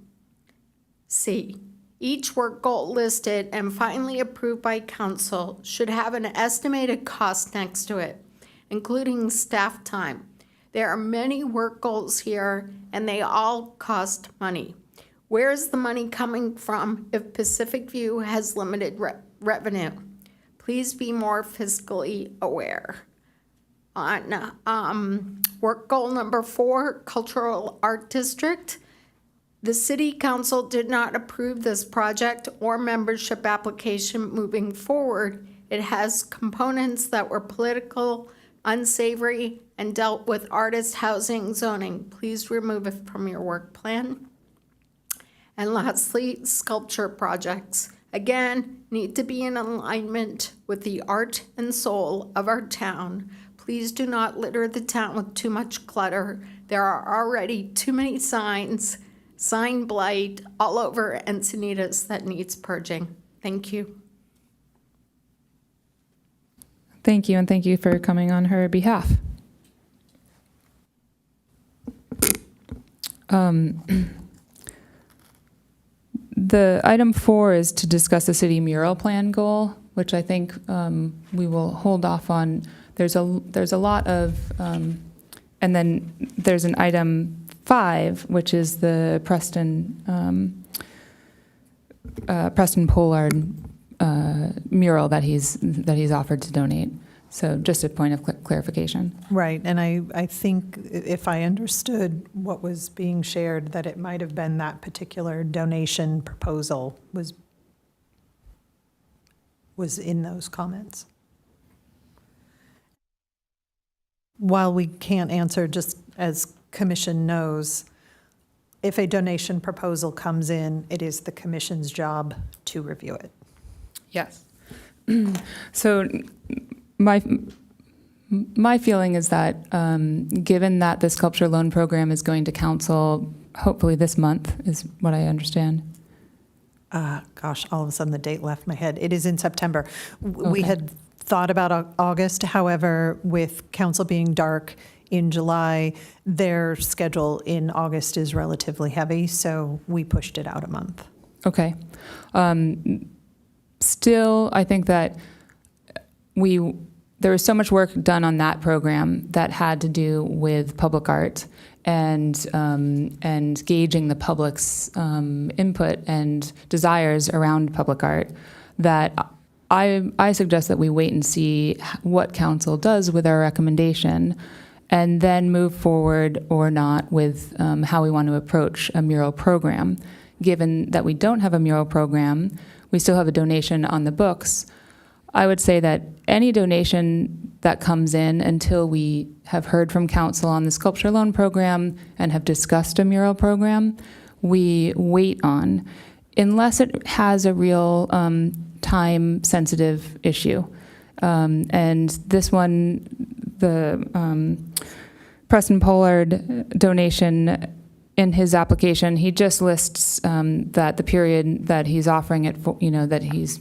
S9: C, each work goal listed and finally approved by council should have an estimated cost next to it, including staff time. There are many work goals here, and they all cost money. Where is the money coming from if Pacific View has limited revenue? Please be more fiscally aware. On work goal number 4, Cultural Art District, the City Council did not approve this project or membership application moving forward. It has components that were political, unsavory, and dealt with artist housing zoning. Please remove it from your work plan. And lastly, sculpture projects. Again, need to be in alignment with the art and soul of our town. Please do not litter the town with too much clutter. There are already too many signs, sign blight all over Encinitas that needs purging. Thank you.
S1: Thank you, and thank you for coming on her behalf. The item 4 is to discuss the city mural plan goal, which I think we will hold off on. There's a lot of, and then there's an item 5, which is the Preston Preston Pollard mural that he's offered to donate. So just a point of clarification.
S4: Right, and I think if I understood what was being shared, that it might have been that particular donation proposal was in those comments. While we can't answer, just as commission knows, if a donation proposal comes in, it is the commission's job to review it.
S1: Yes. So my feeling is that given that the sculpture loan program is going to council hopefully this month, is what I understand.
S4: Gosh, all of a sudden the date left my head. It is in September. We
S1: Okay.
S4: had thought about August, however, with council being dark in July, their schedule in August is relatively heavy, so we pushed it out a month.
S1: Okay. Still, I think that there was so much work done on that program that had to do with public art and gauging the public's input and desires around public art that I suggest that we wait and see what council does with our recommendation and then move forward or not with how we want to approach a mural program. Given that we don't have a mural program, we still have a donation on the books. I would say that any donation that comes in until we have heard from council on the sculpture loan program and have discussed a mural program, we wait on, unless it has a real time-sensitive issue. And this one, the Preston Pollard donation, in his application, he just lists that the period that he's offering it for, that he's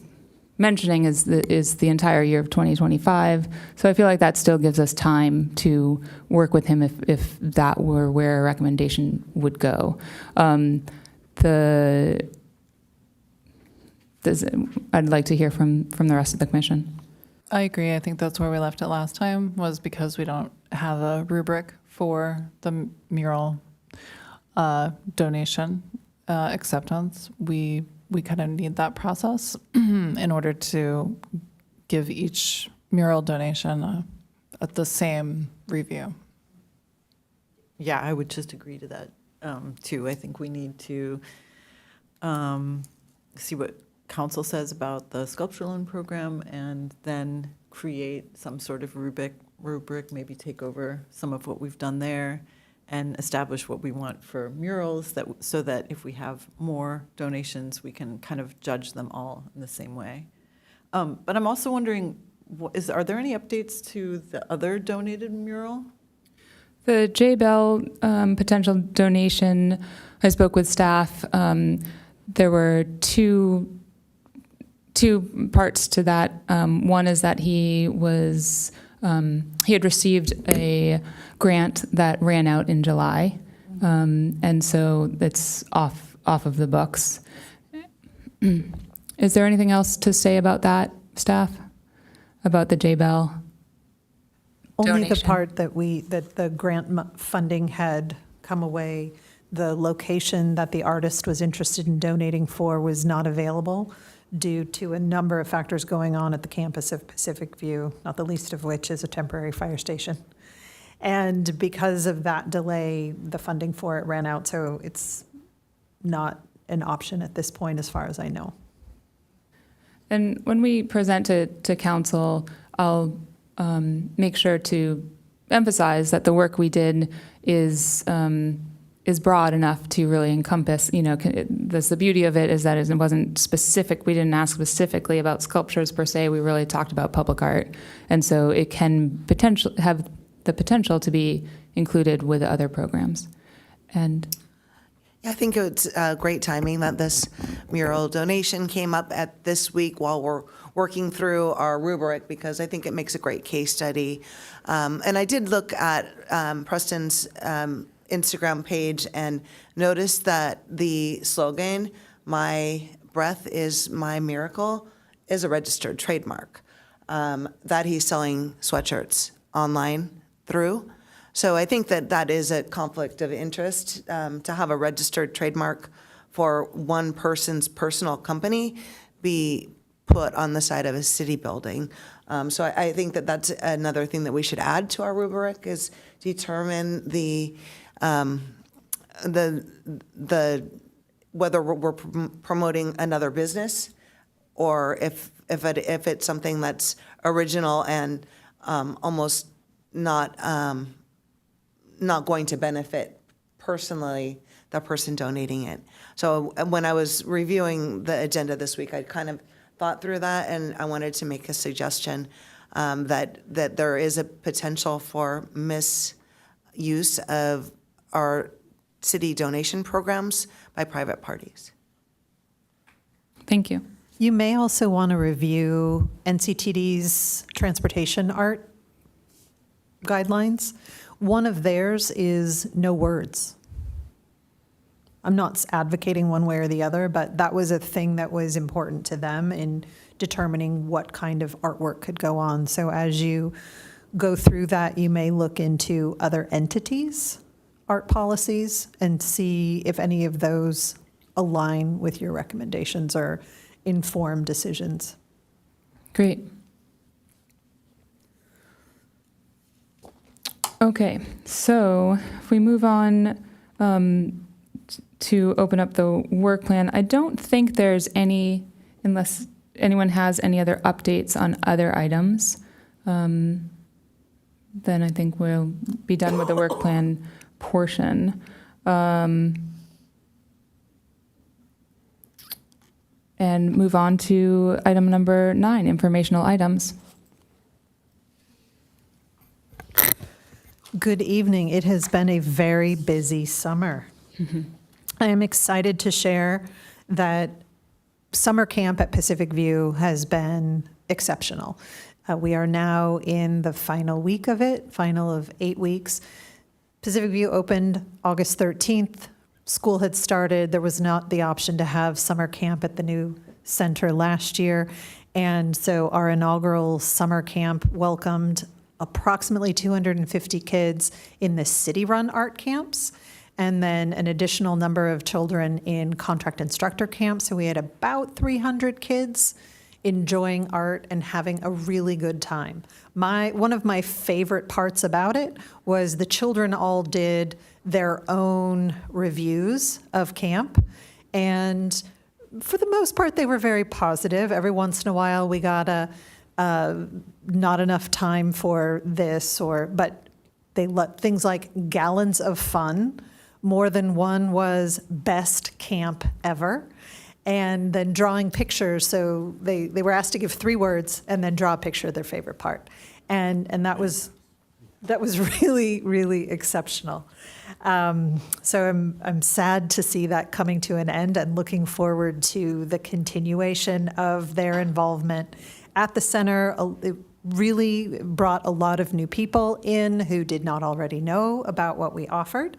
S1: mentioning is the entire year of 2025. So I feel like that still gives us time to work with him if that were where a recommendation would go. I'd like to hear from the rest of the commission.
S6: I agree. I think that's where we left it last time, was because we don't have a rubric for the mural donation acceptance. We kind of need that process in order to give each mural donation the same review.
S7: Yeah, I would just agree to that, too. I think we need to see what council says about the sculpture loan program and then create some sort of rubric, maybe take over some of what we've done there and establish what we want for murals, so that if we have more donations, we can kind of judge them all in the same way. But I'm also wondering, are there any updates to the other donated mural?
S1: The J. Bell potential donation, I spoke with staff. There were two parts to that. One is that he had received a grant that ran out in July, and so it's off of the books. Is there anything else to say about that, staff? About the J. Bell
S4: Only the
S1: donation?
S4: part that the grant funding had come away, the location that the artist was interested in donating for was not available due to a number of factors going on at the campus of Pacific View, not the least of which is a temporary fire station. And because of that delay, the funding for it ran out, so it's not an option at this point as far as I know.
S1: And when we present to council, I'll make sure to emphasize that the work we did is broad enough to really encompass, the beauty of it is that it wasn't specific. We didn't ask specifically about sculptures per se. We really talked about public art. And so it can have the potential to be included with other programs. And
S3: I think it's great timing that this mural donation came up at this week while we're working through our rubric, because I think it makes a great case study. And I did look at Preston's Instagram page and noticed that the slogan, "My breath is my miracle," is a registered trademark that he's selling sweatshirts online through. So I think that is a conflict of interest to have a registered trademark for one person's personal company be put on the side of a city building. So I think that that's another thing that we should add to our rubric, is determine the whether we're promoting another business, or if it's something that's original and almost not going to benefit personally the person donating it. So when I was reviewing the agenda this week, I kind of thought through that, and I wanted to make a suggestion that there is a potential for misuse of our city donation programs by private parties.
S1: Thank you.
S4: You may also want to review NCTD's transportation art guidelines. One of theirs is no words. I'm not advocating one way or the other, but that was a thing that was important to them in determining what kind of artwork could go on. So as you go through that, you may look into other entities' art policies and see if any of those align with your recommendations or inform decisions.
S1: Great. Okay, so if we move on to open up the work plan, I don't think there's any, unless anyone has any other updates on other items, then I think we'll be done with the work plan portion. And move on to item number 9, informational items.
S4: Good evening. It has been a very busy summer. I am excited to share that summer camp at Pacific View has been exceptional. We are now in the final week of it, final of 8 weeks. Pacific View opened August 13th. School had started. There was not the option to have summer camp at the new center last year. And so our inaugural summer camp welcomed approximately 250 kids in the city-run art camps, and then an additional number of children in contract instructor camps. So we had about 300 kids enjoying art and having a really good time. One of my favorite parts about it was the children all did their own reviews of camp, and for the most part, they were very positive. Every once in a while, we got a not enough time for this, but they let things like gallons of fun. More than one was best camp ever. And then drawing pictures. So they were asked to give 3 words and then draw a picture of their favorite part. And that was really, really exceptional. So I'm sad to see that coming to an end and looking forward to the continuation of their involvement at the center. It really brought a lot of new people in who did not already know about what we offered,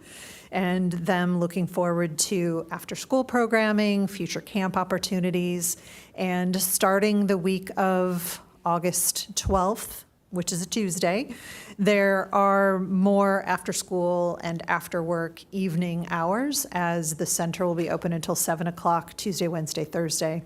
S4: and them looking forward to after-school programming, future camp opportunities, and starting the week of August 12th, which is a Tuesday, there are more after-school and after-work evening hours, as the center will be open until 7 o'clock Tuesday, Wednesday, Thursday.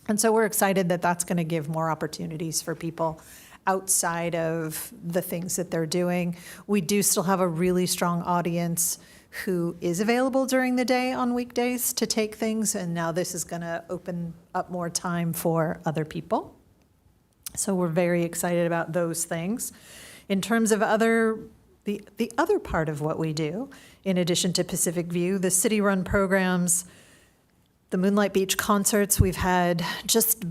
S4: And so we're excited that that's going to give more opportunities for people outside of the things that they're doing. We do still have a really strong audience who is available during the day on weekdays to take things, and now this is going to open up more time for other people. So we're very excited about those things. In terms of the other part of what we do, in addition to Pacific View, the city-run programs, the Moonlight Beach concerts, we've had just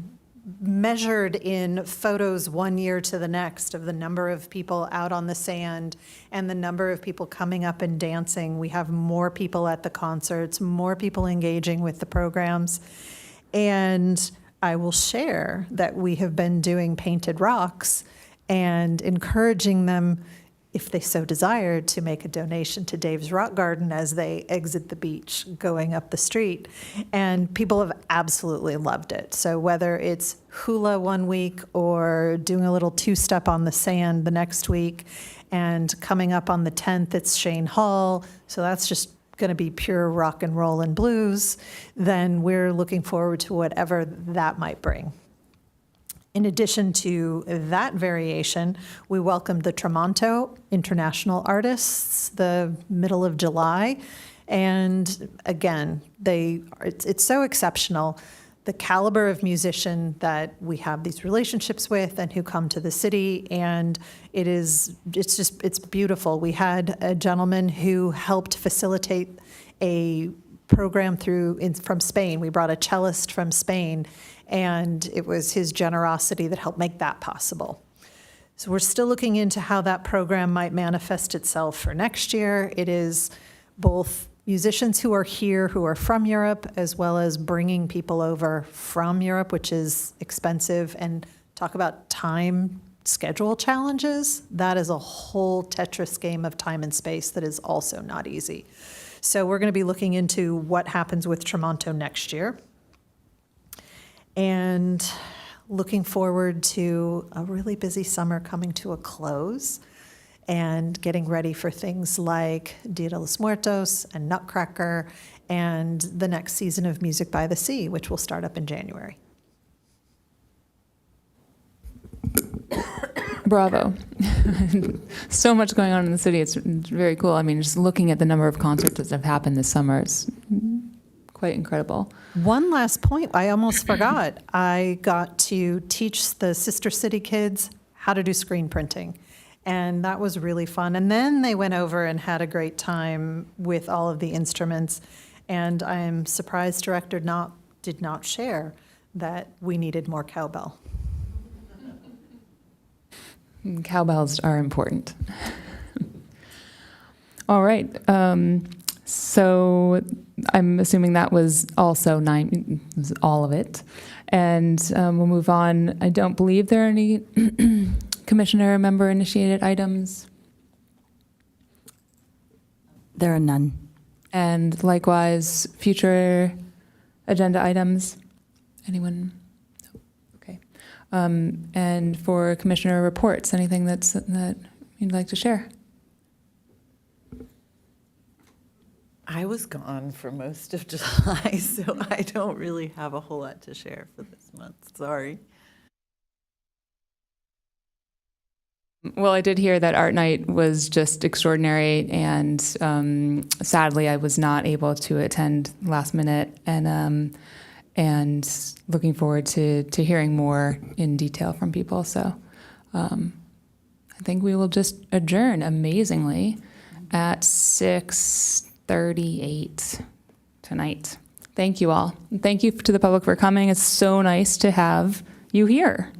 S4: measured in photos 1 year to the next of the number of people out on the sand and the number of people coming up and dancing. We have more people at the concerts, more people engaging with the programs. And I will share that we have been doing painted rocks and encouraging them, if they so desire, to make a donation to Dave's Rock Garden as they exit the beach going up the street. And people have absolutely loved it. So whether it's hula one week or doing a little 2-step on the sand the next week, and coming up on the 10th, it's Shane Hall. So that's just going to be pure rock and roll and blues, then we're looking forward to whatever that might bring. In addition to that variation, we welcomed the Tramonto International Artists the middle of July. And again, it's so exceptional, the caliber of musician that we have these relationships with and who come to the city. And it's beautiful. We had a gentleman who helped facilitate a program from Spain. We brought a cellist from Spain, and it was his generosity that helped make that possible. So we're still looking into how that program might manifest itself for next year. It is both musicians who are here, who are from Europe, as well as bringing people over from Europe, which is expensive. And talk about time schedule challenges. That is a whole Tetris game of time and space that is also not easy. So we're going to be looking into what happens with Tramonto next year. And looking forward to a really busy summer coming to a close and getting ready for things like Dia de los Muertos and Nutcracker and the next season of Music by the Sea, which will start up in January.
S1: Bravo. So much going on in the city. It's very cool. I mean, just looking at the number of concerts that have happened this summer is quite incredible.
S4: One last point I almost forgot. I got to teach the Sister City kids how to do screen printing. And that was really fun. And then they went over and had a great time with all of the instruments. And I'm surprised Director did not share that we needed more cowbell.
S1: Cowbells are important. All right. So I'm assuming that was also all of it. And we'll move on. I don't believe there are any commissioner member initiated items.
S2: There are none.
S1: And likewise, future agenda items. Anyone? No. Okay. And for commissioner reports, anything that you'd like to share?
S7: I was gone for most of July, so I don't really have a whole lot to share for this month. Sorry.
S1: Well, I did hear that Art Night was just extraordinary, and sadly, I was not able to attend last minute, and looking forward to hearing more in detail from people. So I think we will just adjourn amazingly at 6:38 tonight. Thank you all. And thank you to the public for coming. It's so nice to have you here.